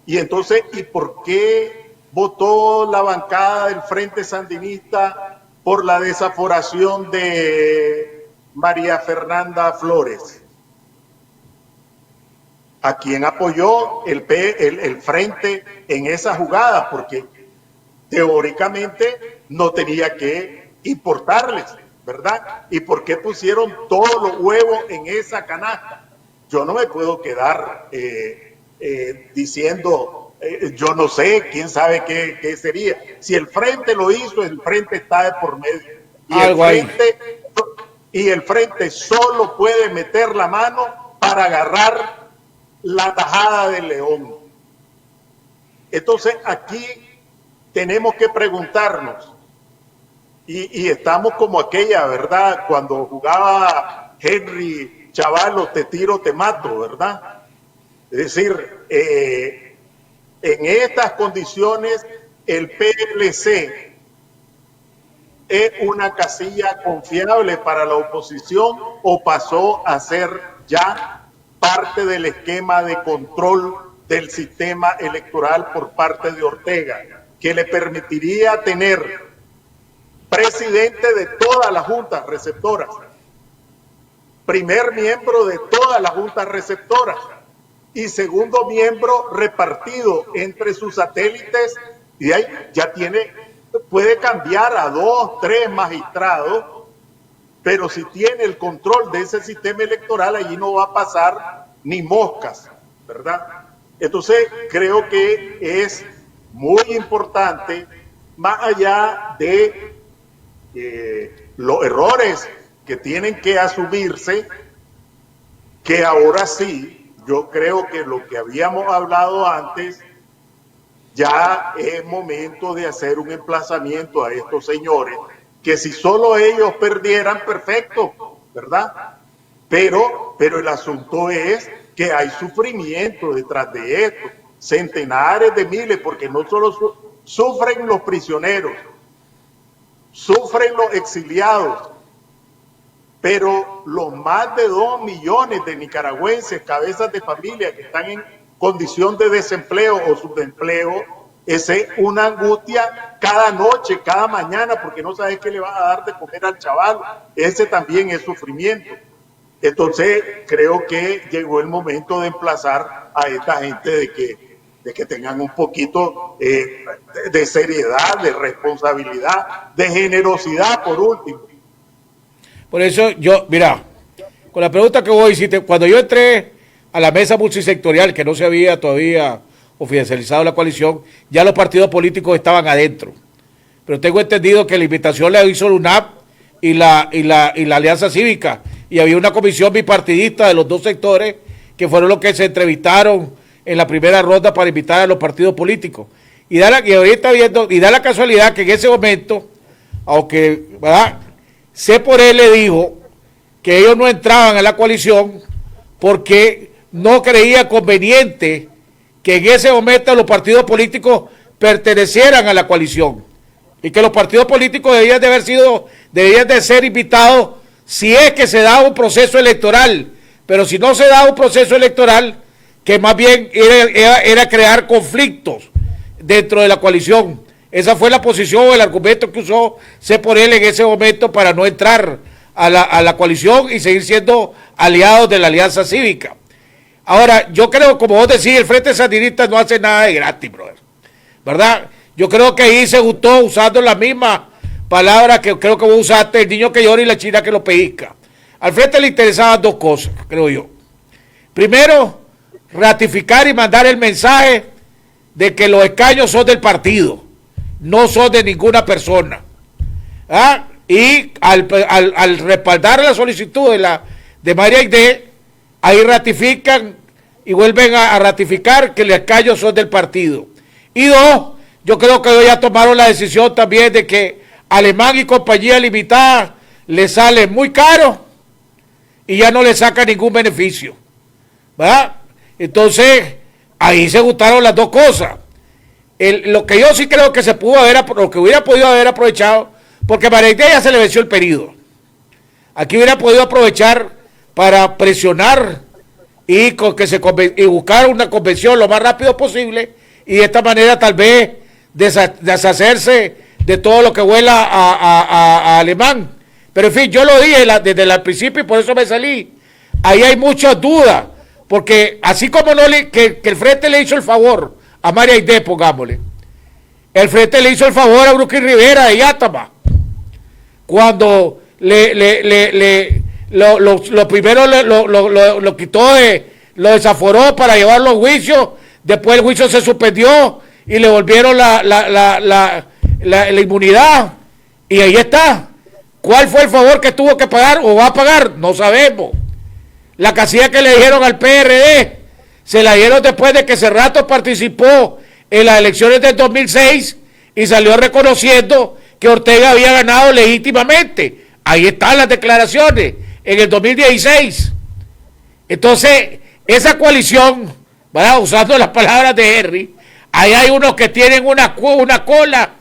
Y entonces, ¿y por qué votó la bancada del Frente Sandinista por la desaforación de María Fernanda Flores? ¿A quién apoyó el Frente en esa jugada? Porque teóricamente no tenía que importarles, ¿verdad? ¿Y por qué pusieron todos los huevos en esa canasta? Yo no me puedo quedar diciendo, yo no sé, quién sabe qué sería. Si el Frente lo hizo, el Frente está de por medio. Y el Frente solo puede meter la mano para agarrar la tajada del león. Entonces aquí tenemos que preguntarnos, y estamos como aquella, ¿verdad? Cuando jugaba Henry Chavalos, te tiro, te mato, ¿verdad? Es decir, en estas condiciones el PLC es una casilla confiable para la oposición o pasó a ser ya parte del esquema de control del sistema electoral por parte de Ortega, que le permitiría tener presidente de todas las juntas receptoras, primer miembro de todas las juntas receptoras y segundo miembro repartido entre sus satélites, y ahí ya puede cambiar a 2, 3 magistrados, pero si tiene el control de ese sistema electoral, allí no va a pasar ni moscas, ¿verdad? Entonces creo que es muy importante, más allá de los errores que tienen que asumirse, que ahora sí, yo creo que lo que habíamos hablado antes, ya es momento de hacer un emplazamiento a estos señores, que si solo ellos perdieran, perfecto, ¿verdad? Pero el asunto es que hay sufrimiento detrás de esto, centenares de miles, porque no solo sufren los prisioneros, sufren los exiliados, pero los más de 2 millones de nicaragüenses, cabezas de familia que están en condición de desempleo o subempleo, es una angustia cada noche, cada mañana, porque no sabes qué le vas a dar de comer al chaval. Ese también es sufrimiento. Entonces creo que llegó el momento de emplazar a esta gente de que tengan un poquito de seriedad, de responsabilidad, de generosidad por último. Por eso yo, mira, con la pregunta que vos hiciste, cuando yo entré a la mesa multisectorial, que no se había todavía oficializado la coalición, ya los partidos políticos estaban adentro. Pero tengo entendido que la invitación la hizo la UNAP y la Alianza Cívica, y había una comisión bipartidista de los dos sectores que fueron los que se entrevistaron en la primera ronda para invitar a los partidos políticos. Y da la casualidad que en ese momento, aunque, ¿verdad?, C por él le dijo que ellos no entraban a la coalición porque no creía conveniente que en ese momento los partidos políticos pertenecieran a la coalición y que los partidos políticos deberían de ser invitados si es que se da un proceso electoral, pero si no se da un proceso electoral, que más bien era crear conflictos dentro de la coalición. Esa fue la posición o el argumento que usó C por él en ese momento para no entrar a la coalición y seguir siendo aliados de la Alianza Cívica. Ahora, yo creo, como vos decís, el Frente Sandinista no hace nada de gratis, brother, ¿verdad? Yo creo que ahí se gustó usando la misma palabra que creo que vos usaste, el niño que llora y la china que lo pellizca. Al Frente le interesaban dos cosas, creo yo. Primero, ratificar y mandar el mensaje de que los escaños son del partido, no son de ninguna persona. Y al respaldar la solicitud de María Aidé, ahí ratifican y vuelven a ratificar que los callos son del partido. Y dos, yo creo que ellos ya tomaron la decisión también de que Alemán y Compañía Limitada le sale muy caro y ya no le saca ningún beneficio, ¿verdad? Entonces, ahí se gustaron las dos cosas. Lo que yo sí creo que lo que hubiera podido haber aprovechado, porque María Aidé ya se le venció el periodo. Aquí hubiera podido aprovechar para presionar y buscar una convención lo más rápido posible y de esta manera tal vez deshacerse de todo lo que huela a Alemán. Pero en fin, yo lo dije desde el principio y por eso me salí. Ahí hay muchas dudas, porque así como que el Frente le hizo el favor a María Aidé, pongámosle, el Frente le hizo el favor a Brooklyn Rivera de Yátama, cuando lo primero lo quitó, lo desaforó para llevarlo a juicio, después el juicio se suspendió y le volvieron la inmunidad, y ahí está. ¿Cuál fue el favor que tuvo que pagar o va a pagar? No sabemos. La casilla que le dieron al PRD se la dieron después de que Cerrato participó en las elecciones del 2006 y salió reconociendo que Ortega había ganado legítimamente. Ahí están las declaraciones en el 2016. Entonces, esa coalición, ¿verdad? Usando las palabras de Henry, ahí hay unos que tienen una cola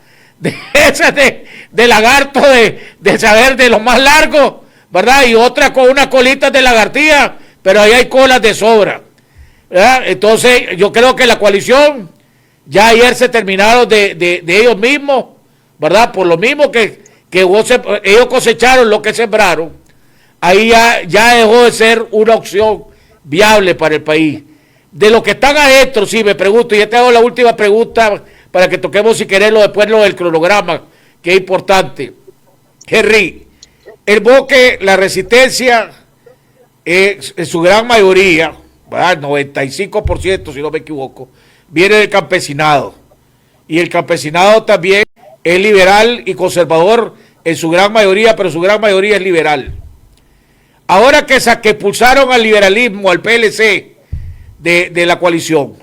de lagarto, de saber de lo más largo, ¿verdad? Y otra con unas colitas de lagartija, pero ahí hay colas de sobra, ¿verdad? Entonces, yo creo que la coalición, ya ayer se terminaron de ellos mismos, ¿verdad? Por lo mismo que ellos cosecharon lo que sembraron, ahí ya dejó de ser una opción viable para el país. De los que están adentro, sí, me pregunto, y ya te hago la última pregunta para que toquemos, si querés, después lo del cronograma, que es importante. Henry, el Boque, la resistencia, en su gran mayoría, ¿verdad? 95%, si no me equivoco, viene del campesinado. Y el campesinado también es liberal y conservador en su gran mayoría, pero su gran mayoría es liberal. Ahora que expulsaron al liberalismo, al PLC, de la coalición,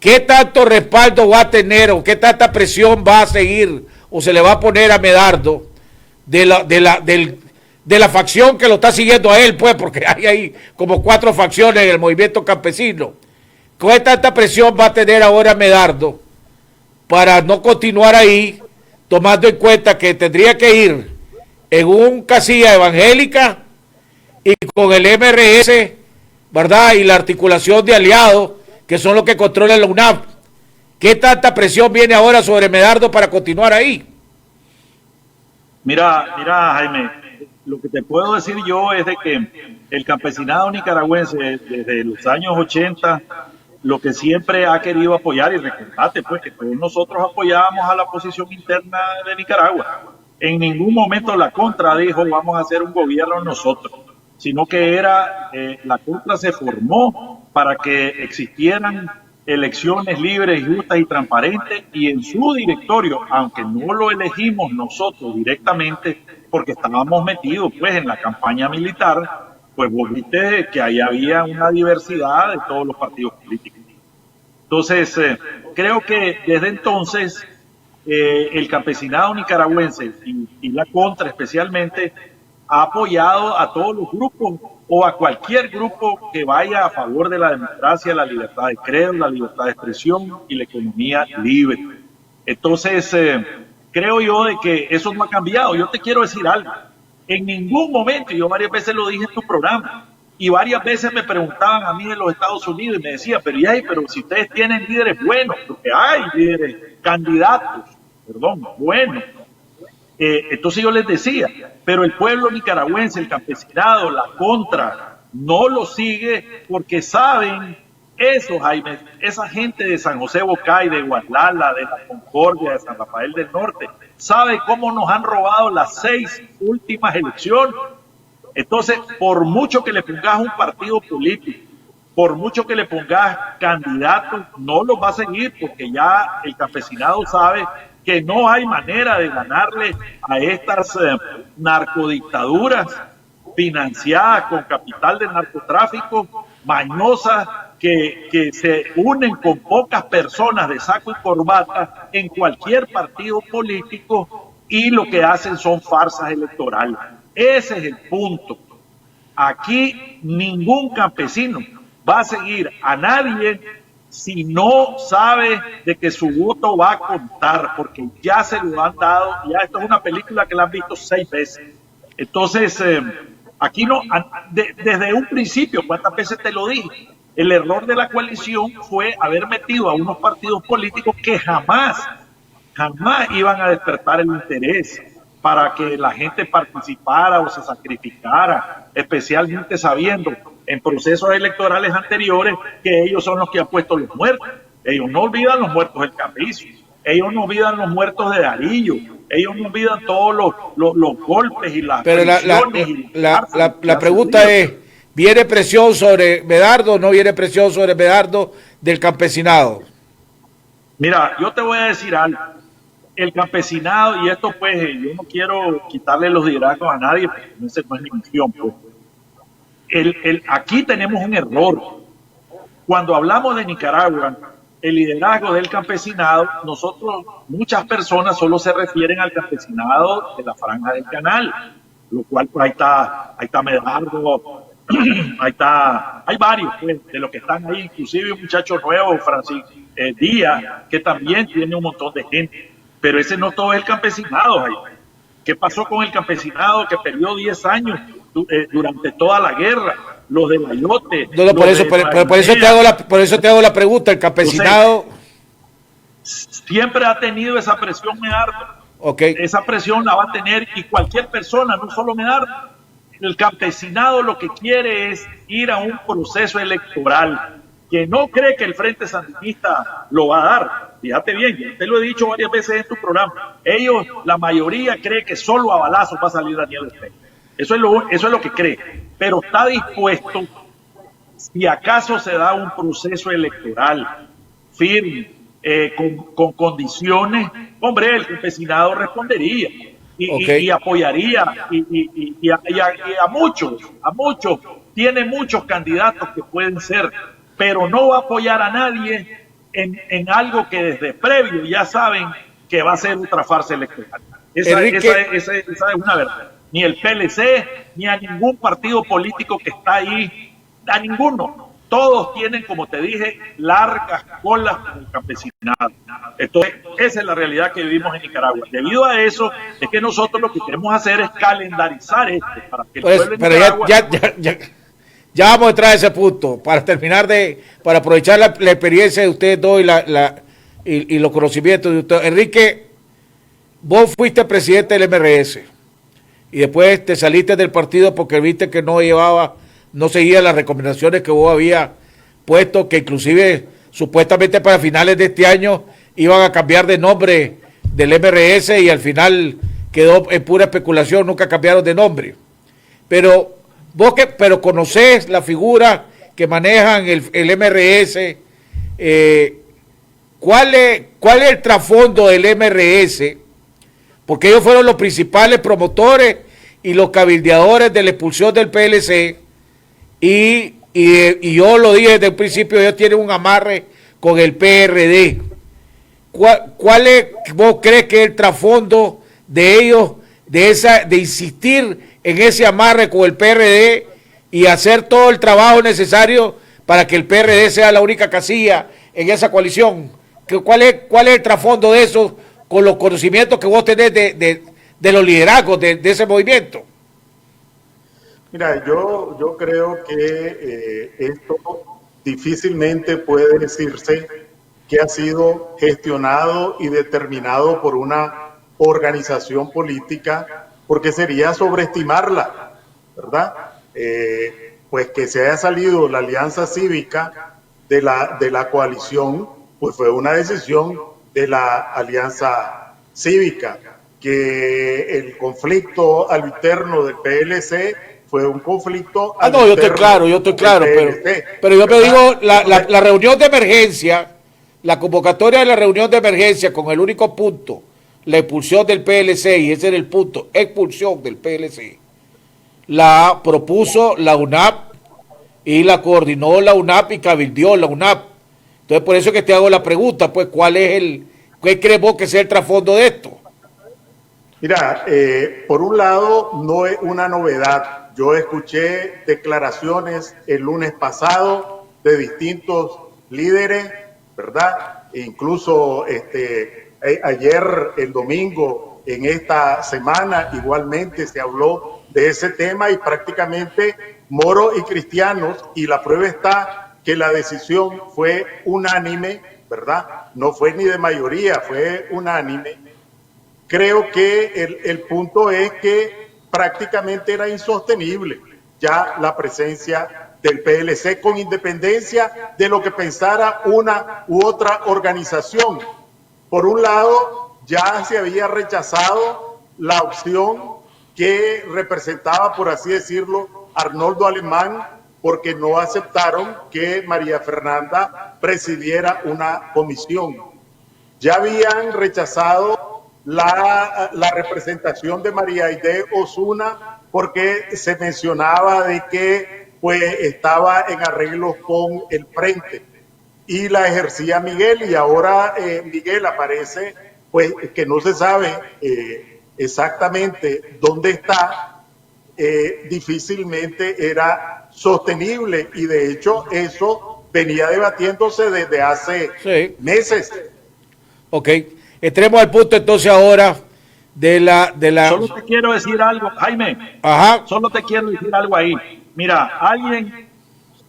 ¿qué tanto respaldo va a tener o qué tanta presión va a seguir o se le va a poner a Medardo de la facción que lo está siguiendo a él, pues, porque hay ahí como 4 facciones en el movimiento campesino? ¿Qué tanta presión va a tener ahora Medardo para no continuar ahí, tomando en cuenta que tendría que ir en un casilla evangélica y con el MRS, ¿verdad? Y la articulación de aliados, que son los que controlan la UNAP? ¿Qué tanta presión viene ahora sobre Medardo para continuar ahí? Mira, Jaime, lo que te puedo decir yo es de que el campesinado nicaragüense desde los años 80 lo que siempre ha querido apoyar, y recordate pues que todos nosotros apoyábamos a la posición interna de Nicaragua. En ningún momento la contra dijo vamos a hacer un gobierno nosotros, sino que la contra se formó para que existieran elecciones libres, justas y transparentes, y en su directorio, aunque no lo elegimos nosotros directamente, porque estábamos metidos pues en la campaña militar, pues vos viste que ahí había una diversidad de todos los partidos políticos. Entonces, creo que desde entonces el campesinado nicaragüense y la contra especialmente ha apoyado a todos los grupos o a cualquier grupo que vaya a favor de la democracia, la libertad de credo, la libertad de expresión y la economía libre. Entonces, creo yo de que eso no ha cambiado. Yo te quiero decir algo. En ningún momento, yo varias veces lo dije en tu programa, y varias veces me preguntaban a mí en los Estados Unidos y me decían, pero si ustedes tienen líderes buenos, porque hay líderes, candidatos, buenos. Entonces yo les decía, pero el pueblo nicaragüense, el campesinado, la contra, no lo sigue porque saben eso, Jaime, esa gente de San José Bocay, de Guatlala, de la Concordia, de San Rafael del Norte, sabe cómo nos han robado las 6 últimas elecciones. Entonces, por mucho que le pongas un partido político por mucho que le pongas candidatos, no los va a seguir porque ya el campesinado sabe que no hay manera de ganarle a estas narcodictaduras financiadas con capital de narcotráfico, mañosas, que se unen con pocas personas de saco y corbata en cualquier partido político y lo que hacen son farsas electorales. Ese es el punto. Aquí ningún campesino va a seguir a nadie si no sabe de que su voto va a contar, porque ya se lo han dado, ya esto es una película que la han visto 6 veces. Entonces, aquí no, desde un principio, ¿cuántas veces te lo dije? El error de la coalición fue haber metido a unos partidos políticos que jamás iban a despertar el interés para que la gente participara o se sacrificara, especialmente sabiendo en procesos electorales anteriores que ellos son los que han puesto los muertos. Ellos no olvidan los muertos del Carrizo, ellos no olvidan los muertos de Darillo, ellos no olvidan todos los golpes y las presiones. La pregunta es, ¿viene presión sobre Medardo o no viene presión sobre Medardo del campesinado? Mira, yo te voy a decir algo. El campesinado, y esto pues, yo no quiero quitarle los liderazgos a nadie, porque no es mi misión, pues. Aquí tenemos un error. Cuando hablamos de Nicaragua, el liderazgo del campesinado, muchas personas solo se refieren al campesinado de la Franja del Canal, lo cual pues, ahí está Medardo, hay varios pues, de los que están ahí, inclusive un muchacho nuevo, Francisco Díaz, que también tiene un montón de gente, pero ese no todo es el campesinado. ¿Qué pasó con el campesinado que perdió 10 años durante toda la guerra? Los de Mayotte. No, por eso te hago la pregunta. El campesinado. Entonces, siempre ha tenido esa presión, Medardo. Okay. Esa presión la va a tener y cualquier persona, no solo Medardo. El campesinado lo que quiere es ir a un proceso electoral que no cree que el Frente Sandinista lo va a dar. Fíjate bien, yo te lo he dicho varias veces en tu programa. Ellos, la mayoría, cree que solo a balazos va a salir Daniel Ortega. Eso es lo que cree. Pero está dispuesto, si acaso se da un proceso electoral firme, con condiciones, hombre, el campesinado respondería y apoyaría y a muchos, tiene muchos candidatos que pueden ser, pero no va a apoyar a nadie en algo que desde previo ya saben que va a ser otra farsa electoral. Esa es una verdad. Ni el PLC, ni a ningún partido político que está ahí, a ninguno. Todos tienen, como te dije, largas colas con el campesinado. Entonces, esa es la realidad que vivimos en Nicaragua. Debido a eso, es que nosotros lo que queremos hacer es calendarizar esto para que el pueblo de Nicaragua... Ya vamos a entrar a ese punto, para aprovechar la experiencia de ustedes dos y los conocimientos de ustedes. Enrique, vos fuiste presidente del MRS y después te saliste del partido porque viste que no seguía las recomendaciones que vos habías puesto, que inclusive supuestamente para finales de este año iban a cambiar de nombre del MRS y al final quedó en pura especulación, nunca cambiaron de nombre. Pero pero conocés la figura que manejan el MRS, ¿cuál es el trasfondo del MRS? Porque ellos fueron los principales promotores y los cabildeadores de la expulsión del PLC y yo lo dije desde el principio, ellos tienen un amarre con el PRD. ¿Vos crees que es el trasfondo de ellos, de insistir en ese amarre con el PRD y hacer todo el trabajo necesario para que el PRD sea la única casilla en esa coalición? ¿Cuál es el trasfondo de eso con los conocimientos que vos tenés de los liderazgos de ese movimiento? Mira, yo creo que esto difícilmente puede decirse que ha sido gestionado y determinado por una organización política, porque sería sobreestimarla, ¿verdad? Pues que se haya salido la alianza cívica de la coalición, pues fue una decisión de la alianza cívica. Que el conflicto al interno del PLC fue un conflicto. No, yo estoy claro, pero yo te digo, la reunión de emergencia, la convocatoria de la reunión de emergencia con el único punto, la expulsión del PLC, y ese era el punto, expulsión del PLC, la propuso la UNAP y la coordinó la UNAP y cabildió la UNAP. Entonces, por eso es que te hago la pregunta, pues, ¿qué crees vos que sea el trasfondo de esto? Mira, por un lado, no es una novedad. Yo escuché declaraciones el lunes pasado de distintos líderes, ¿verdad? E incluso ayer, el domingo, en esta semana, igualmente se habló de ese tema y prácticamente moros y cristianos, y la prueba está que la decisión fue unánime, ¿verdad? No fue ni de mayoría, fue unánime. Creo que el punto es que prácticamente era insostenible ya la presencia del PLC, con independencia de lo que pensara una u otra organización. Por un lado, ya se había rechazado la opción que representaba, por así decirlo, Arnoldo Alemán, porque no aceptaron que María Fernanda presidiera una comisión. Ya habían rechazado la representación de María Aide Osuna porque se mencionaba de que pues estaba en arreglos con el Frente y la ejercía Miguel, y ahora Miguel aparece pues que no se sabe exactamente dónde está. Difícilmente era sostenible, y de hecho eso venía debatiéndose desde hace meses. Ok. Entremos al punto entonces ahora de la... Solo te quiero decir algo, Jaime. Ajá. Solo te quiero decir algo ahí. Mira, alguien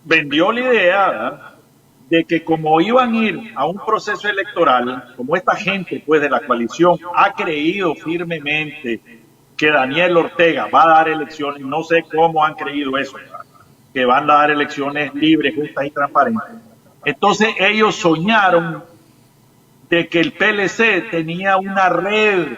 vendió la idea, ¿verdad?, de que como iban a ir a un proceso electoral, como esta gente pues de la coalición ha creído firmemente que Daniel Ortega va a dar elecciones, no sé cómo han creído eso, ¿verdad?, que van a dar elecciones libres, justas y transparentes. Entonces ellos soñaron de que el PLC tenía una red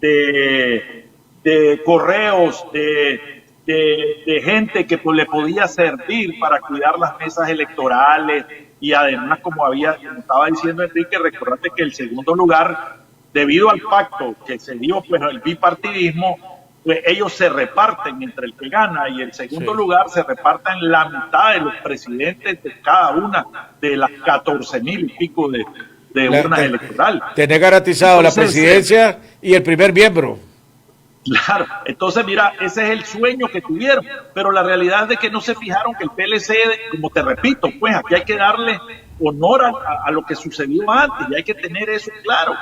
de correos, de gente que pues, le podía servir para cuidar las mesas electorales, y además, como estaba diciendo Enrique, recordate que el segundo lugar, debido al pacto que se dio, pues el bipartidismo, pues ellos se reparten entre el que gana, y el segundo lugar se reparten la mitad de los presidentes de cada una de las 14,000 y pico de urnas electorales. Tener garantizado entonces, la presidencia y el primer miembro. Claro, entonces mira, ese es el sueño que tuvieron, pero la realidad es de que no se fijaron que el PLC, como te repito, pues aquí hay que darle honor a lo que sucedió antes, y hay que tener eso claro.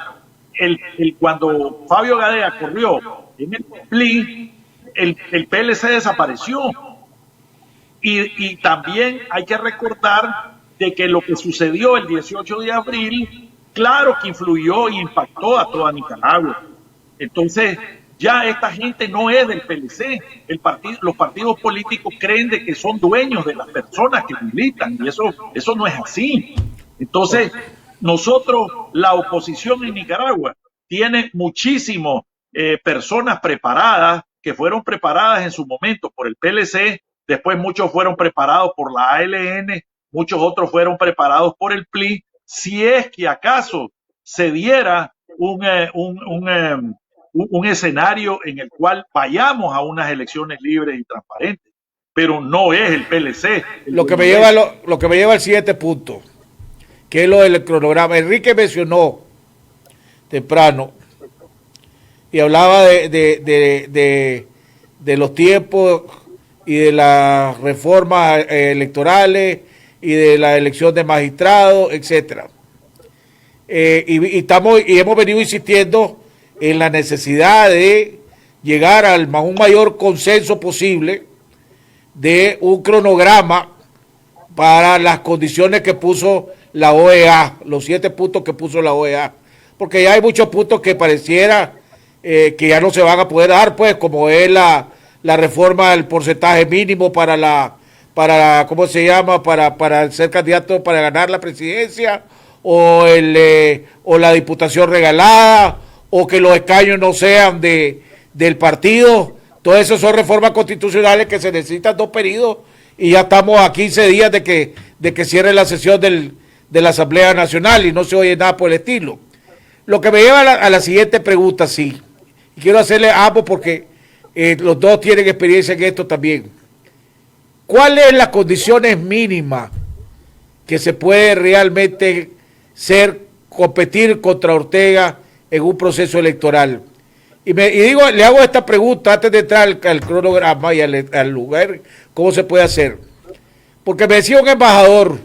Cuando Fabio Gadea corrió en el PLI, el PLC desapareció, y también hay que recordar de que lo que sucedió el 18 de abril, claro que influyó e impactó a toda Nicaragua. Entonces, ya esta gente no es del PLC. Los partidos políticos creen de que son dueños de las personas que militan, y eso no es así. Entonces, nosotros, la oposición en Nicaragua, tiene muchísimas personas preparadas, que fueron preparadas en su momento por el PLC, después muchos fueron preparados por la ALN, muchos otros fueron preparados por el PLI, si es que acaso se diera un escenario en el cual vayamos a unas elecciones libres y transparentes, pero no es el PLC. Lo que me lleva al siguiente punto, que es lo del cronograma. Enrique mencionó temprano y hablaba de los tiempos y de las reformas electorales y de la elección de magistrados, etcétera. Y hemos venido insistiendo en la necesidad de llegar a un mayor consenso posible de un cronograma para las condiciones que puso la OEA, los 7 puntos que puso la OEA, porque ya hay muchos puntos que pareciera que ya no se van a poder dar, pues, como es la reforma del porcentaje mínimo para ¿cómo se llama?, para ser candidato para ganar la presidencia, o la diputación regalada, o que los escaños no sean del partido. Todo eso son reformas constitucionales que se necesitan 2 periodos y ya estamos a 15 días de que cierre la sesión de la Asamblea Nacional y no se oye nada por el estilo. Lo que me lleva a la siguiente pregunta, sí, y quiero hacerle a ambos porque los dos tienen experiencia en esto también. ¿Cuáles son las condiciones mínimas que se puede realmente competir contra Ortega en un proceso electoral? Y le hago esta pregunta antes de entrar al cronograma y al lugar, ¿cómo se puede hacer? Porque me decía un embajador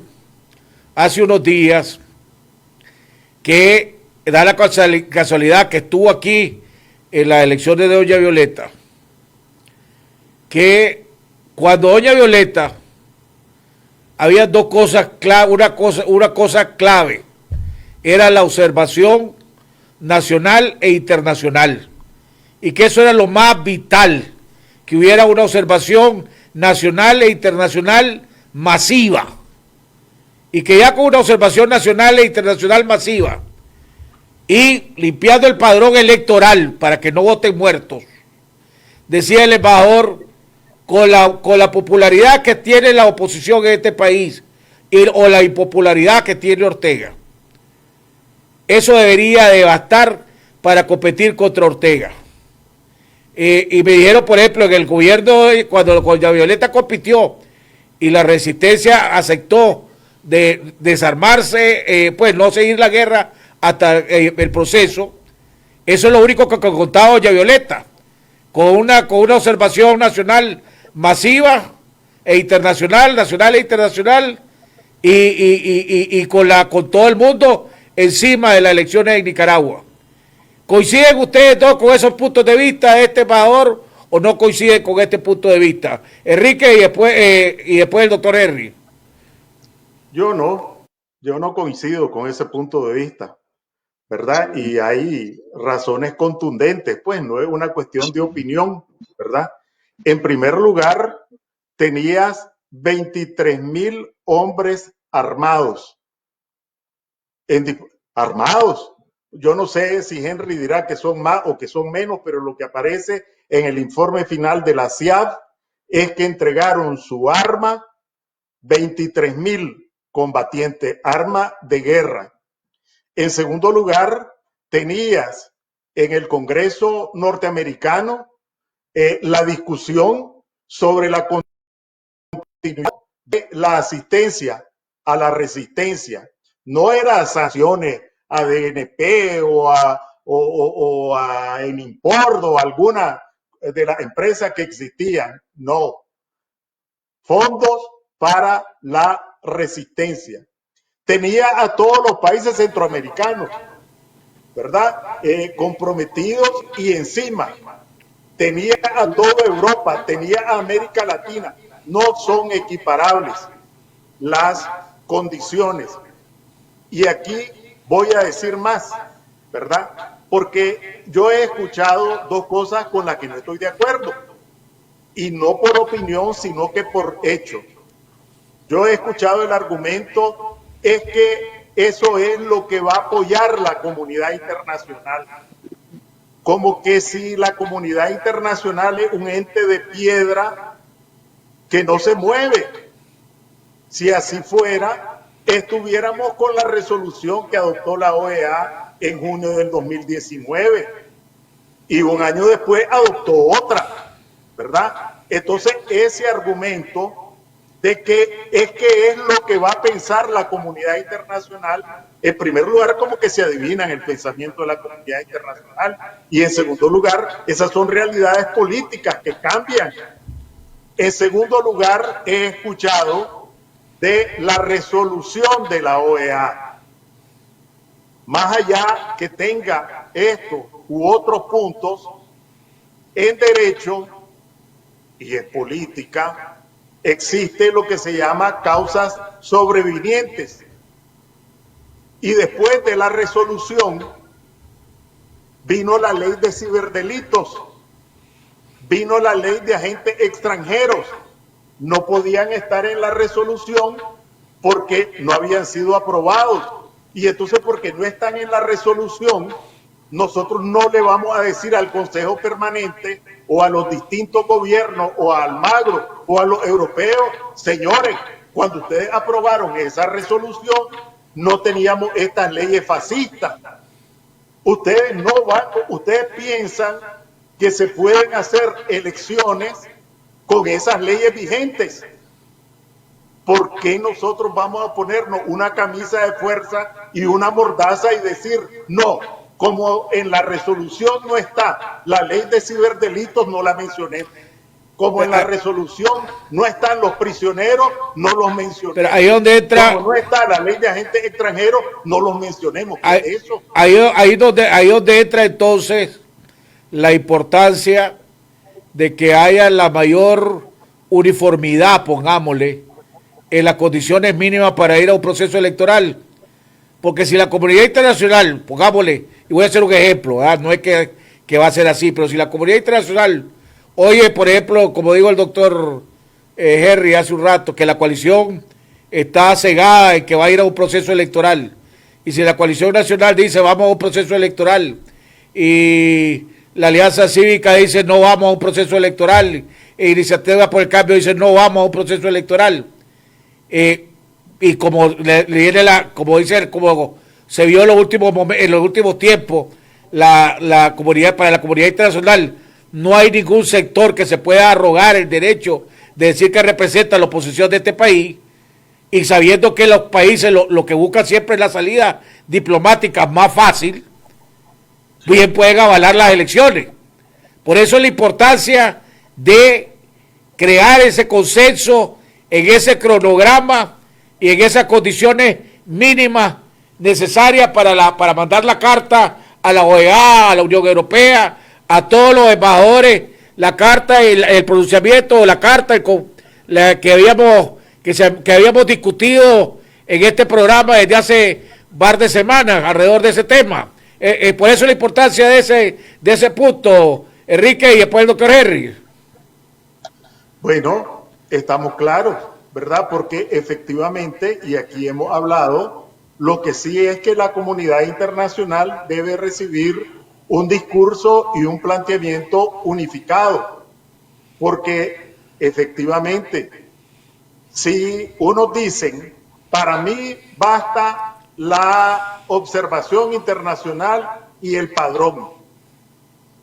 hace unos días que da la casualidad que estuvo aquí en las elecciones de Doña Violeta, que cuando Doña Violeta había 2 cosas clave, una cosa clave, era la observación nacional e internacional, y que eso era lo más vital, que hubiera una observación nacional e internacional masiva, y que ya con una observación nacional e internacional masiva, y limpiando el padrón electoral para que no voten muertos, decía el embajador, con la popularidad que tiene la oposición en este país o la impopularidad que tiene Ortega, eso debería de bastar para competir contra Ortega. Y me dijeron, por ejemplo, en el gobierno, cuando Doña Violeta compitió y la resistencia aceptó de desarmarse, pues no seguir la guerra hasta el proceso, eso es lo único que contaba Doña Violeta, con una observación nacional masiva e internacional, nacional e internacional, y con todo el mundo encima de las elecciones en Nicaragua. ¿Coinciden ustedes todos con esos puntos de vista de este embajador o no coinciden con este punto de vista? Enrique y después el doctor Henry. Yo no coincido con ese punto de vista, ¿verdad? Y hay razones contundentes, pues no es una cuestión de opinión, ¿verdad? En primer lugar, tenías 23,000 hombres armados. Armados. Yo no sé si Henry dirá que son más o que son menos, pero lo que aparece en el informe final de la CIAD es que entregaron su arma 23,000 combatientes, arma de guerra. En segundo lugar, tenías en el Congreso norteamericano la discusión sobre la continuidad de la asistencia a la resistencia. No era sanciones a DNP o a Enimport o alguna de las empresas que existían. No. Fondos para la resistencia. Tenía a todos los países centroamericanos, ¿verdad? Comprometidos y encima. Tenía a toda Europa, tenía a América Latina. No son equiparables las condiciones. Y aquí voy a decir más, ¿verdad? Porque yo he escuchado 2 cosas con las que no estoy de acuerdo. Y no por opinión, sino que por hecho. Yo he escuchado el argumento, es que eso es lo que va a apoyar la comunidad internacional. Como que si la comunidad internacional es un ente de piedra que no se mueve. Si así fuera, estuviéramos con la resolución que adoptó la OEA en junio del 2019 y un año después adoptó otra, ¿verdad? Entonces ese argumento de que es lo que va a pensar la comunidad internacional, en primer lugar como que se adivina en el pensamiento de la comunidad internacional y en segundo lugar esas son realidades políticas que cambian. En segundo lugar he escuchado de la resolución de la OEA. Más allá que tenga esto u otros puntos, en derecho y en política existe lo que se llama causas sobrevinientes. Y después de la resolución vino la ley de ciberdelitos, vino la ley de agentes extranjeros. No podían estar en la resolución porque no habían sido aprobados. Y entonces porque no están en la resolución, nosotros no le vamos a decir al Consejo Permanente o a los distintos gobiernos o a Almagro o a los europeos, señores, cuando ustedes aprobaron esa resolución no teníamos estas leyes fascistas. Ustedes no van, ustedes piensan que se pueden hacer elecciones con esas leyes vigentes. ¿Por qué nosotros vamos a ponernos una camisa de fuerza y una mordaza y decir, no, como en la resolución no está la ley de ciberdelitos, no la mencioné? Como en la resolución no están los prisioneros, no los mencionemos. Pero ahí donde entra, como no está la ley de agentes extranjeros, no los mencionemos. Ahí donde entra entonces la importancia de que haya la mayor uniformidad, pongámosle, en las condiciones mínimas para ir a un proceso electoral. Porque si la comunidad internacional, pongámosle, y voy a hacer un ejemplo, ¿verdad? No es que va a ser así, pero si la comunidad internacional, oye, por ejemplo, como digo el doctor Henry hace un rato, que la coalición está cegada en que va a ir a un proceso electoral, y si la coalición nacional dice vamos a un proceso electoral, y la Alianza Cívica dice no vamos a un proceso electoral, e Iniciativa por el Cambio dice no vamos a un proceso electoral, y como como dice, como se vio en los últimos tiempos, la comunidad, para la comunidad internacional, no hay ningún sector que se pueda arrogar el derecho de decir que representa la oposición de este país, y sabiendo que los países lo que buscan siempre es la salida diplomática más fácil, bien pueden avalar las elecciones. Por eso la importancia de crear ese consenso en ese cronograma y en esas condiciones mínimas necesarias para mandar la carta a la OEA, a la Unión Europea, a todos los embajadores, la carta, el pronunciamiento, la carta que habíamos discutido en este programa desde hace par de semanas alrededor de ese tema. Por eso la importancia de ese punto, Enrique, y después el doctor Henry. Bueno, estamos claros, ¿verdad? Porque efectivamente, y aquí hemos hablado, lo que sí es que la comunidad internacional debe recibir un discurso y un planteamiento unificado, porque efectivamente, si unos dicen, para mí basta la observación internacional y el padrón,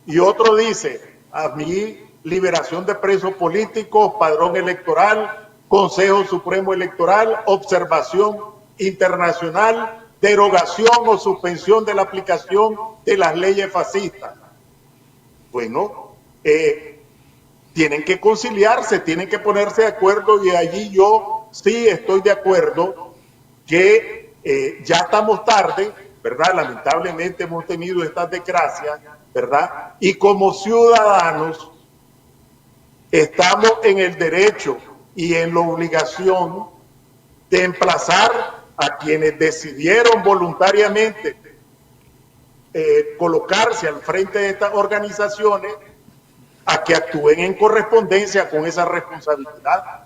y otro dice, a mí liberación de presos políticos, padrón electoral, Consejo Supremo Electoral, observación internacional, derogación o suspensión de la aplicación de las leyes fascistas. Bueno, tienen que conciliarse, tienen que ponerse de acuerdo, y allí yo sí estoy de acuerdo que ya estamos tarde, ¿verdad? Lamentablemente hemos tenido estas desgracias, ¿verdad? Y como ciudadanos estamos en el derecho y en la obligación de emplazar a quienes decidieron voluntariamente colocarse al frente de estas organizaciones a que actúen en correspondencia con esa responsabilidad.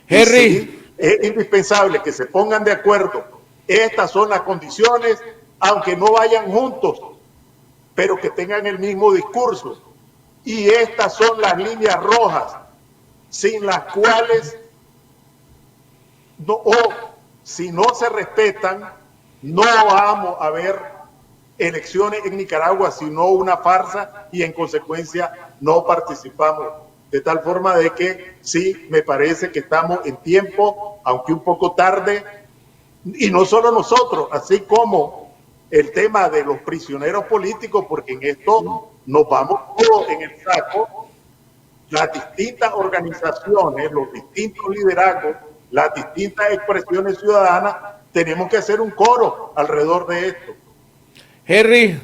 Henry, sí, es indispensable que se pongan de acuerdo. Estas son las condiciones, aunque no vayan juntos, pero que tengan el mismo discurso. Y estas son las líneas rojas, sin las cuales, si no se respetan, no vamos a ver elecciones en Nicaragua, sino una farsa, y en consecuencia no participamos. De tal forma de que sí, me parece que estamos en tiempo, aunque un poco tarde, y no solo nosotros, así como el tema de los prisioneros políticos, porque en esto nos vamos todos en el saco, las distintas organizaciones, los distintos liderazgos, las distintas expresiones ciudadanas, tenemos que hacer un coro alrededor de esto. Henry,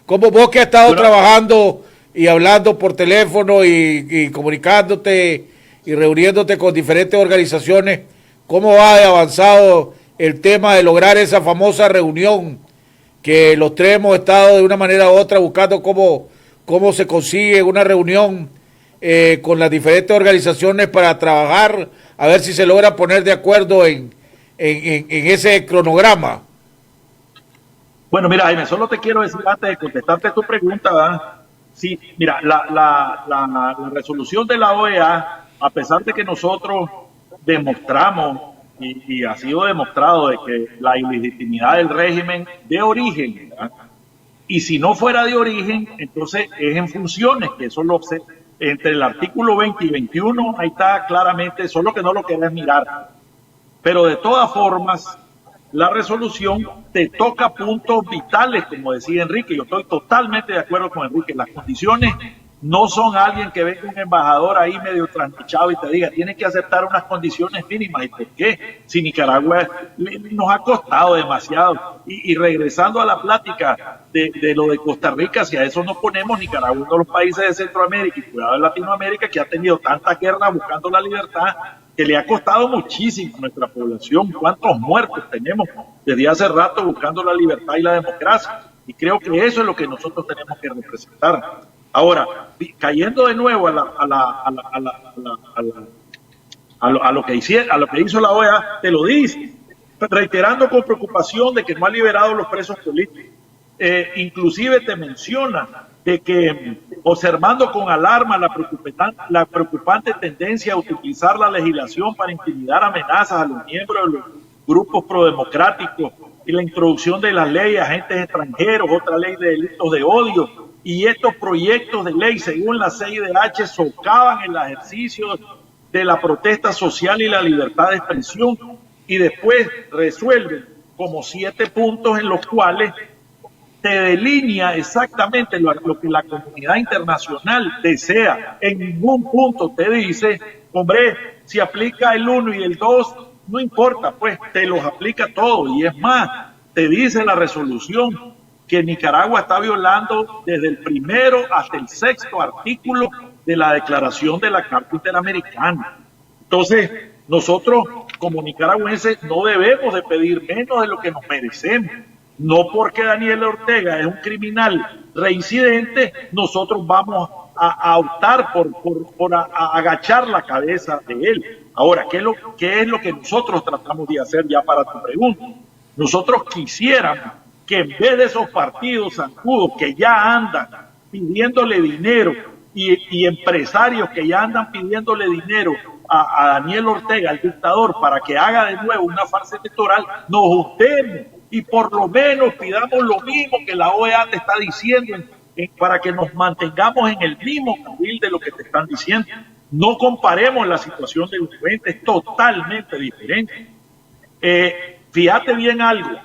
como vos que has estado trabajando y hablando por teléfono y comunicándote y reuniéndote con diferentes organizaciones, ¿cómo va de avanzado el tema de lograr esa famosa reunión que los tres hemos estado de una manera u otra buscando cómo se consigue una reunión con las diferentes organizaciones para trabajar, a ver si se logra poner de acuerdo en ese cronograma? Bueno, mira, Jaime, solo te quiero decir antes de contestarte tu pregunta, ¿verdad? Sí, mira, la resolución de la OEA, a pesar de que nosotros demostramos, y ha sido demostrado, de que la ilegitimidad del régimen de origen, ¿verdad? Y si no fuera de origen, entonces es en funciones, que eso lo sé, entre el artículo 20 y 21, ahí está claramente, solo que no lo querés mirar. Pero de todas formas, la resolución te toca puntos vitales, como decía Enrique. Yo estoy totalmente de acuerdo con Enrique. Las condiciones no son alguien que venga un embajador ahí medio trasnochado y te diga, tienes que aceptar unas condiciones mínimas. ¿Y por qué? Si Nicaragua nos ha costado demasiado. Y regresando a la plática de lo de Costa Rica, si a eso nos ponemos, Nicaragua es uno de los países de Centroamérica y cuidado de Latinoamérica que ha tenido tanta guerra buscando la libertad, que le ha costado muchísimo a nuestra población. ¿Cuántos muertos tenemos desde hace rato buscando la libertad y la democracia? Y creo que eso es lo que nosotros tenemos que representar. Ahora, cayendo de nuevo a lo que hizo la OEA, te lo dice, reiterando con preocupación de que no ha liberado los presos políticos. Inclusive te menciona de que, observando con alarma la preocupante tendencia a utilizar la legislación para intimidar amenazas a los miembros de los grupos prodemocráticos y la introducción de las leyes a agentes extranjeros, otra ley de delitos de odio, y estos proyectos de ley, según la CIDH, socavan el ejercicio de la protesta social y la libertad de expresión, y después resuelven como 7 puntos en los cuales te delinea exactamente lo que la comunidad internacional desea. En ningún punto te dice, hombre, si aplica el 1 y el 2, no importa, pues te los aplica todo. Y es más, te dice la resolución que Nicaragua está violando desde el primero hasta el 6º artículo de la Declaración de la Carta Interamericana. Entonces, nosotros como nicaragüenses no debemos de pedir menos de lo que nos merecemos. No porque Daniel Ortega es un criminal reincidente, nosotros vamos a optar por agachar la cabeza de él. Ahora, ¿qué es lo que nosotros tratamos de hacer ya para tu pregunta? Nosotros quisiéramos que en vez de esos partidos zancudos que ya andan pidiéndole dinero y empresarios que ya andan pidiéndole dinero a Daniel Ortega, el dictador, para que haga de nuevo una farsa electoral, nos juntemos y por lo menos pidamos lo mismo que la OEA te está diciendo para que nos mantengamos en el mismo carril de lo que te están diciendo. No comparemos la situación del G20, es totalmente diferente. Fíjate bien algo.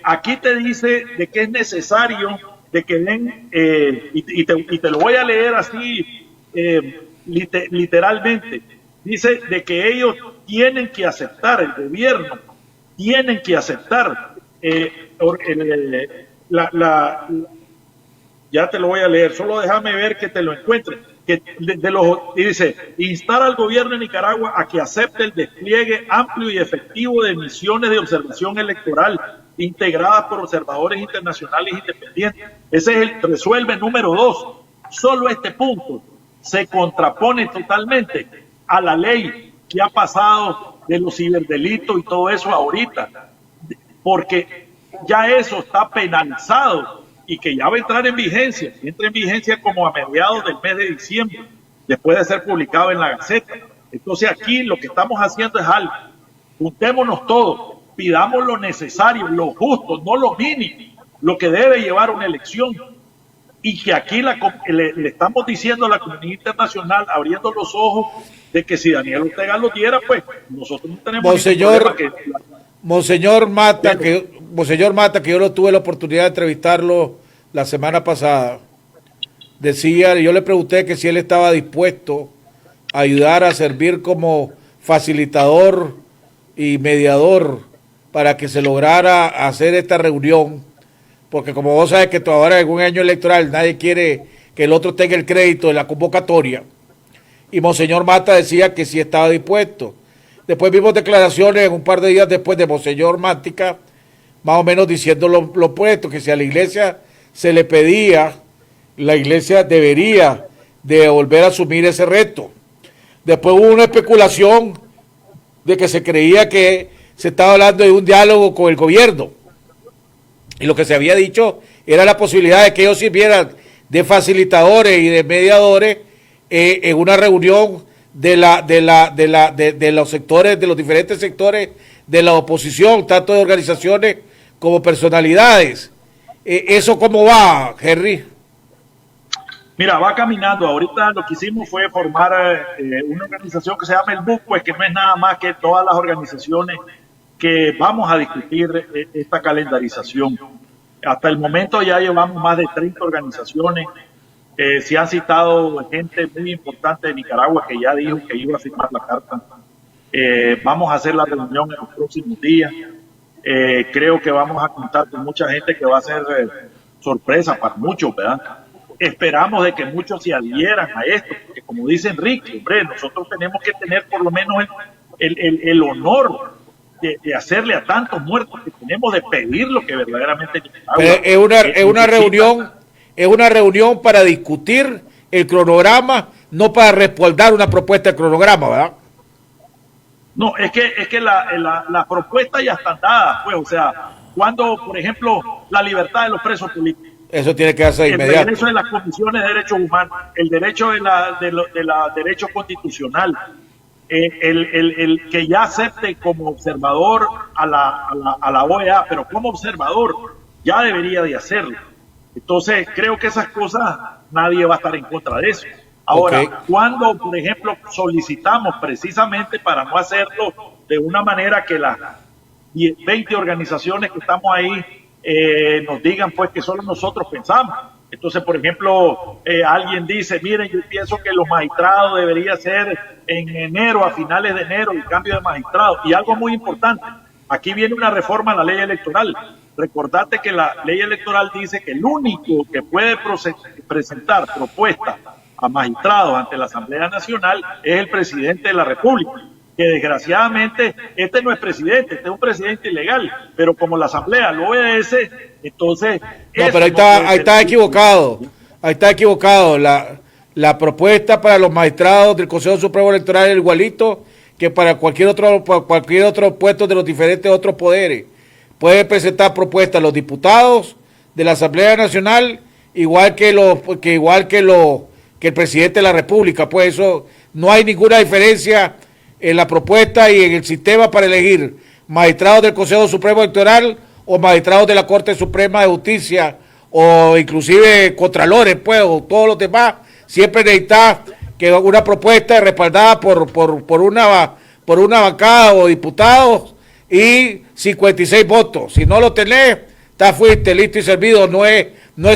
Aquí te dice de que es necesario de que den, y te lo voy a leer así literalmente, dice de que ellos tienen que aceptar, el gobierno tienen que aceptar ya te lo voy a leer, solo déjame ver que te lo encuentre, que y dice, instar al gobierno de Nicaragua a que acepte el despliegue amplio y efectivo de misiones de observación electoral integradas por observadores internacionales independientes. Ese es el resuelve número 2. Solo este punto se contrapone totalmente a la ley que ha pasado de los ciberdelitos y todo eso ahorita, porque ya eso está penalizado y que ya va a entrar en vigencia, entra en vigencia como a mediados del mes de diciembre, después de ser publicado en la Gaceta. Entonces aquí lo que estamos haciendo es algo, juntémonos todos, pidamos lo necesario, lo justo, no lo mínimo, lo que debe llevar una elección, y que aquí le estamos diciendo a la comunidad internacional, abriendo los ojos, de que si Daniel Ortega lo diera, pues nosotros no tenemos Monseñor Mata, que yo lo tuve la oportunidad de entrevistarlo la semana pasada, decía, yo le pregunté que si él estaba dispuesto a ayudar a servir como facilitador y mediador para que se lograra hacer esta reunión, porque como vos sabes que ahora en un año electoral nadie quiere que el otro tenga el crédito de la convocatoria, y Monseñor Mata decía que sí estaba dispuesto. Después vimos declaraciones un par de días después de Monseñor Mática, más o menos diciendo lo opuesto, que si a la iglesia se le pedía, la iglesia debería de volver a asumir ese reto. Después hubo una especulación de que se creía que se estaba hablando de un diálogo con el gobierno. Y lo que se había dicho era la posibilidad de que ellos sirvieran de facilitadores y de mediadores en una reunión de los sectores, de los diferentes sectores de la oposición, tanto de organizaciones como personalidades. ¿Eso cómo va, Henry? Mira, va caminando. Ahorita lo que hicimos fue formar una organización que se llama el BUC, pues que no es nada más que todas las organizaciones que vamos a discutir esta calendarización. Hasta el momento ya llevamos más de 30 organizaciones. Se han citado gente muy importante de Nicaragua que ya dijo que iba a firmar la carta. Vamos a hacer la reunión en los próximos días. Creo que vamos a contar con mucha gente que va a ser sorpresa para muchos, ¿verdad? Esperamos de que muchos se adhieran a esto, porque como dice Enrique, hombre, nosotros tenemos que tener por lo menos el honor de hacerle a tantos muertos que tenemos, de pedir lo que verdaderamente es una reunión para discutir el cronograma, no para respaldar una propuesta de cronograma, ¿verdad? No, es que la propuesta ya está dada, pues, o sea, cuando, por ejemplo, la libertad de los presos políticos. Eso tiene que hacer inmediato. El derecho de las comisiones de derechos humanos, el derecho de la derecho constitucional, el que ya acepte como observador a la OEA, pero como observador ya debería de hacerlo. Entonces, creo que esas cosas nadie va a estar en contra de eso. Ahora, cuando, por ejemplo, solicitamos precisamente para no hacerlo de una manera que las 20 organizaciones que estamos ahí nos digan pues que solo nosotros pensamos. Entonces, por ejemplo, alguien dice, miren, yo pienso que los magistrados debería ser en enero, a finales de enero, el cambio de magistrados. Y algo muy importante, aquí viene una reforma a la ley electoral. Recordate que la ley electoral dice que el único que puede presentar propuestas a magistrados ante la Asamblea Nacional es el presidente de la República, que desgraciadamente este no es presidente, este es un presidente ilegal, pero como la Asamblea lo obedece, entonces... No, pero ahí está equivocado, la propuesta para los magistrados del Consejo Supremo Electoral es igualito que para cualquier otro puesto de los diferentes otros poderes. Puede presentar propuestas los diputados de la Asamblea Nacional, igual que el presidente de la República. Pues eso, no hay ninguna diferencia en la propuesta y en el sistema para elegir magistrados del Consejo Supremo Electoral o magistrados de la Corte Suprema de Justicia o inclusive contralores, pues, o todos los demás. Siempre necesita que una propuesta respaldada por una bancada o diputados y 56 votos. Si no lo tenés, fuiste listo y servido. No es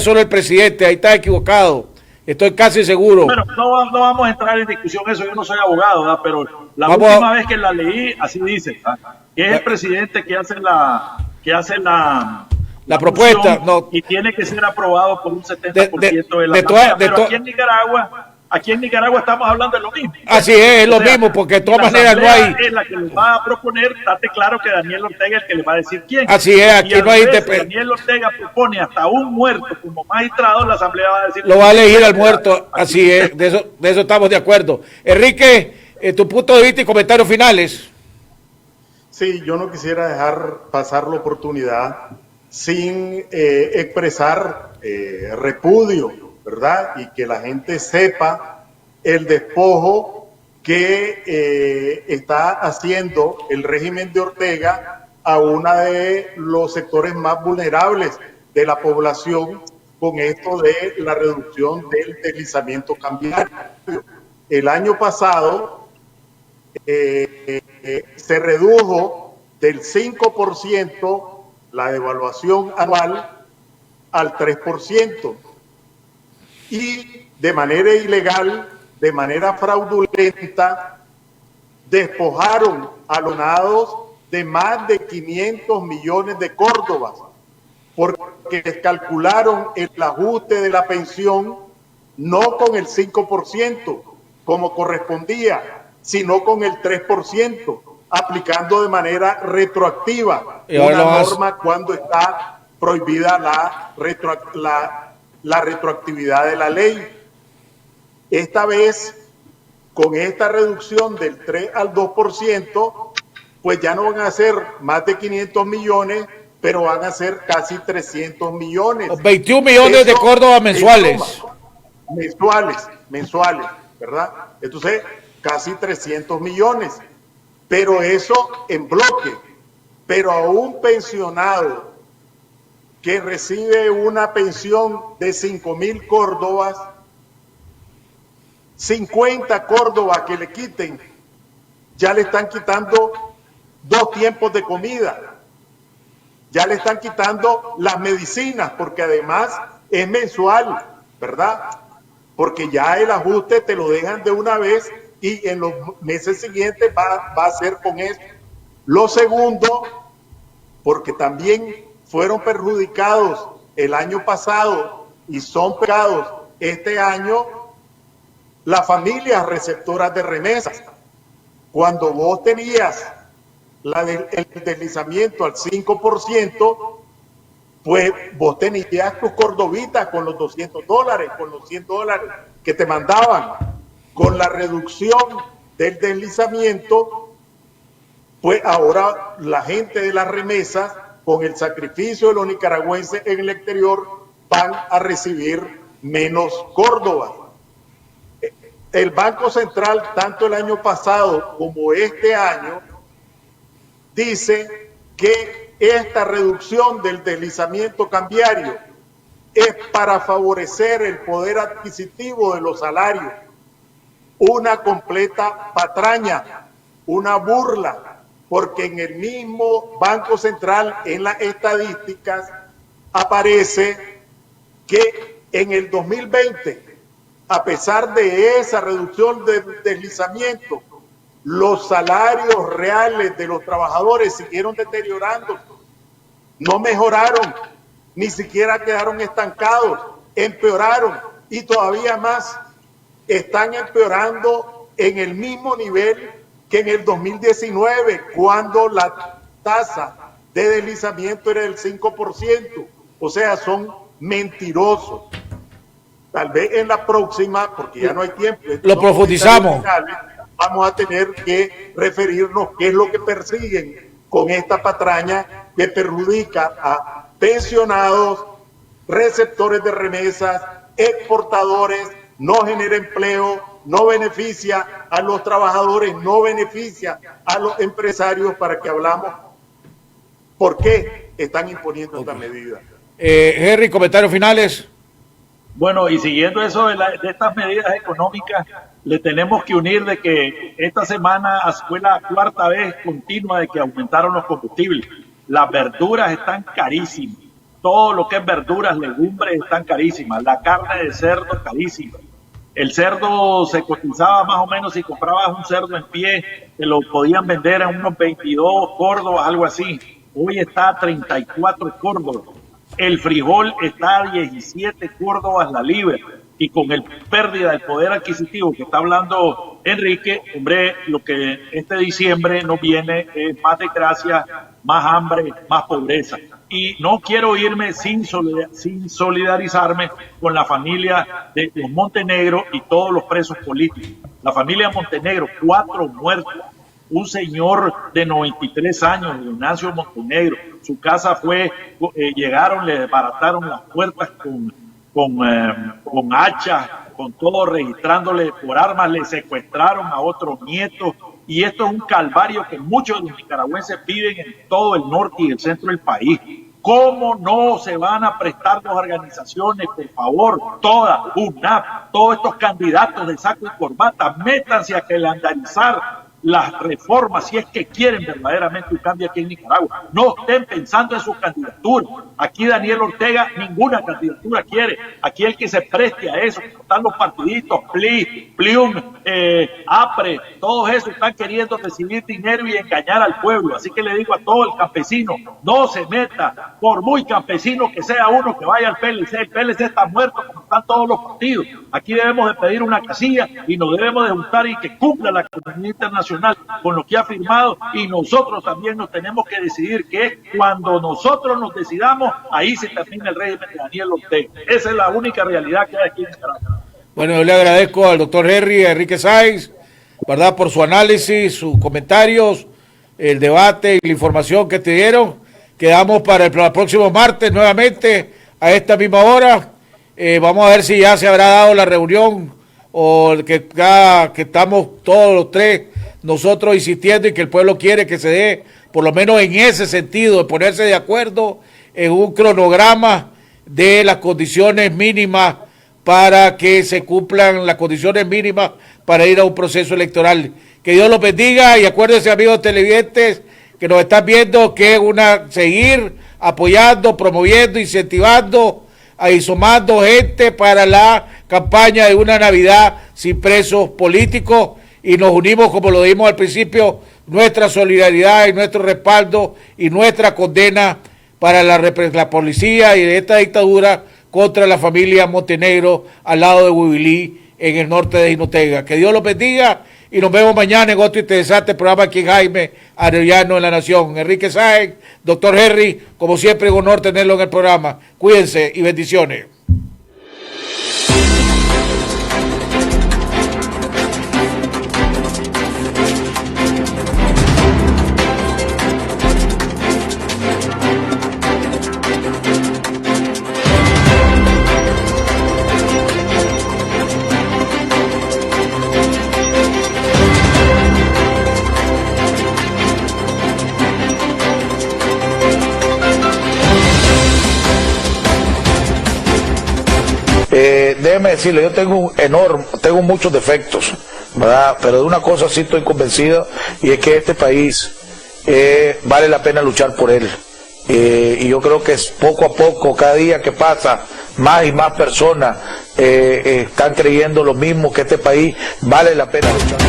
solo el presidente, ahí está equivocado. Estoy casi seguro. Bueno, no vamos a entrar en discusión eso, yo no soy abogado, ¿verdad? Pero última vez que la leí, así dice, ¿verdad? Que es el presidente que hace la propuesta, no, y tiene que ser aprobado por un 70% de la Asamblea. Pero aquí en Nicaragua estamos hablando de lo mismo. Así es lo mismo, porque de todas maneras no hay... es la que les va a proponer, date claro que Daniel Ortega es el que les va a decir quién. Así es, aquí no hay... Daniel Ortega propone hasta un muerto como magistrado, la Asamblea va a decir... Lo va a elegir al muerto, así es, de eso estamos de acuerdo. Enrique, tu punto de vista y comentarios finales. Sí, yo no quisiera dejar pasar la oportunidad sin expresar repudio, ¿verdad? Y que la gente sepa el despojo que está haciendo el régimen de Ortega a uno de los sectores más vulnerables de la población con esto de la reducción del deslizamiento cambiario. El año pasado se redujo del 5% la devaluación anual al 3%. Y de manera ilegal, de manera fraudulenta, despojaron a los nados de más de 500 millones de córdobas, porque calcularon el ajuste de la pensión no con el 5%, como correspondía, sino con el 3%, aplicando de manera retroactiva una norma cuando está prohibida la retroactividad de la ley. Esta vez, con esta reducción del 3 al 2%, pues ya no van a ser más de 500 millones, pero van a ser casi 300 millones. 21 millones de Córdoba mensuales. Mensuales, ¿verdad? Entonces, casi 300 millones. Pero eso en bloque. Pero a un pensionado que recibe una pensión de 5.000 córdobas, 50 córdobas que le quiten, ya le están quitando 2 tiempos de comida. Ya le están quitando las medicinas, porque además es mensual, ¿verdad? Porque ya el ajuste te lo dejan de una vez y en los meses siguientes va a ser con eso. Lo segundo, porque también fueron perjudicados el año pasado y son pegados este año las familias receptoras de remesas. Cuando vos tenías el deslizamiento al 5%, pues vos tenías tus cordobitas con los $200, con los $100 que te mandaban. Con la reducción del deslizamiento, pues ahora la gente de las remesas, con el sacrificio de los nicaragüenses en el exterior, van a recibir menos córdobas. El Banco Central, tanto el año pasado como este año, dice que esta reducción del deslizamiento cambiario es para favorecer el poder adquisitivo de los salarios. Una completa patraña, una burla, porque en el mismo Banco Central, en las estadísticas, aparece que en el 2020, a pesar de esa reducción del deslizamiento, los salarios reales de los trabajadores siguieron deteriorando, no mejoraron, ni siquiera quedaron estancados, empeoraron y todavía más están empeorando en el mismo nivel que en el 2019, cuando la tasa de deslizamiento era del 5%. O sea, son mentirosos. Tal vez en la próxima, porque ya no hay tiempo, lo profundizamos. Vamos a tener que referirnos qué es lo que persiguen con esta patraña que perjudica a pensionados, receptores de remesas, exportadores, no genera empleo, no beneficia a los trabajadores, no beneficia a los empresarios, para que hablamos por qué están imponiendo esta medida. Henry, comentarios finales. Bueno, y siguiendo eso de estas medidas económicas, le tenemos que unir de que esta semana fue la 4ª vez continua de que aumentaron los combustibles. Las verduras están carísimas. Todo lo que es verduras, legumbres están carísimas. La carne de cerdo carísima. El cerdo se cotizaba más o menos, si comprabas un cerdo en pie, te lo podían vender a unos 22 córdobas, algo así. Hoy está a 34 córdobas. El frijol está a 17 córdobas la libra. Y con el pérdida del poder adquisitivo que está hablando Enrique, hombre, lo que este diciembre nos viene es más desgracia, más hambre, más pobreza. Y no quiero irme sin solidarizarme con la familia de los Montenegro y todos los presos políticos. La familia Montenegro, 4 muertos. Un señor de 93 años, Ignacio Montenegro, su casa llegaron, le desbarataron las puertas con hachas, con todo, registrándole por armas, le secuestraron a otros nietos, y esto es un calvario que muchos de los nicaragüenses viven en todo el norte y el centro del país. ¿Cómo no se van a prestar las organizaciones, por favor, todas, UNAP, todos estos candidatos de saco y corbata, métanse a calendarizar las reformas si es que quieren verdaderamente un cambio aquí en Nicaragua? No estén pensando en sus candidaturas. Aquí Daniel Ortega ninguna candidatura quiere. Aquí el que se preste a eso, están los partiditos, PLIUM, APRE, todos esos están queriendo recibir dinero y engañar al pueblo. Así que le digo a todo el campesino, no se meta, por muy campesino que sea uno, que vaya al PLC. El PLC está muerto como están todos los partidos. Aquí debemos de pedir una casilla y nos debemos de juntar y que cumpla la comunidad internacional con lo que ha firmado, y nosotros también nos tenemos que decidir, que cuando nosotros nos decidamos, ahí se termina el régimen de Daniel Ortega. Esa es la única realidad que hay aquí en Nicaragua. Bueno, yo le agradezco al doctor Enrique Sáenz, ¿verdad?, por su análisis, sus comentarios, el debate y la información que te dieron. quedamos para el próximo martes nuevamente a esta misma hora. Vamos a ver si ya se habrá dado la reunión o que estamos todos los tres nosotros insistiendo y que el pueblo quiere que se dé, por lo menos en ese sentido, de ponerse de acuerdo en un cronograma de las condiciones mínimas para que se cumplan las condiciones mínimas para ir a un proceso electoral. Que Dios los bendiga y acuérdense, amigos televidentes que nos están viendo, que seguir apoyando, promoviendo, incentivando y sumando gente para la campaña de una Navidad sin presos políticos, y nos unimos, como lo dijimos al principio, nuestra solidaridad y nuestro respaldo y nuestra condena para la policía y de esta dictadura contra la familia Montenegro al lado de Huibilí en el norte de Jinotega. Que Dios los bendiga y nos vemos mañana en otro interesante programa aquí en Jaime Arellano en La Nación. Enrique Sáenz, doctor Henry, como siempre un honor tenerlo en el programa. Cuídense y bendiciones. Déjeme decirle, yo tengo muchos defectos, ¿verdad? Pero de una cosa sí estoy convencido, y es que este país vale la pena luchar por él. Y yo creo que es poco a poco, cada día que pasa, más y más personas están creyendo lo mismo, que este país vale la pena luchar.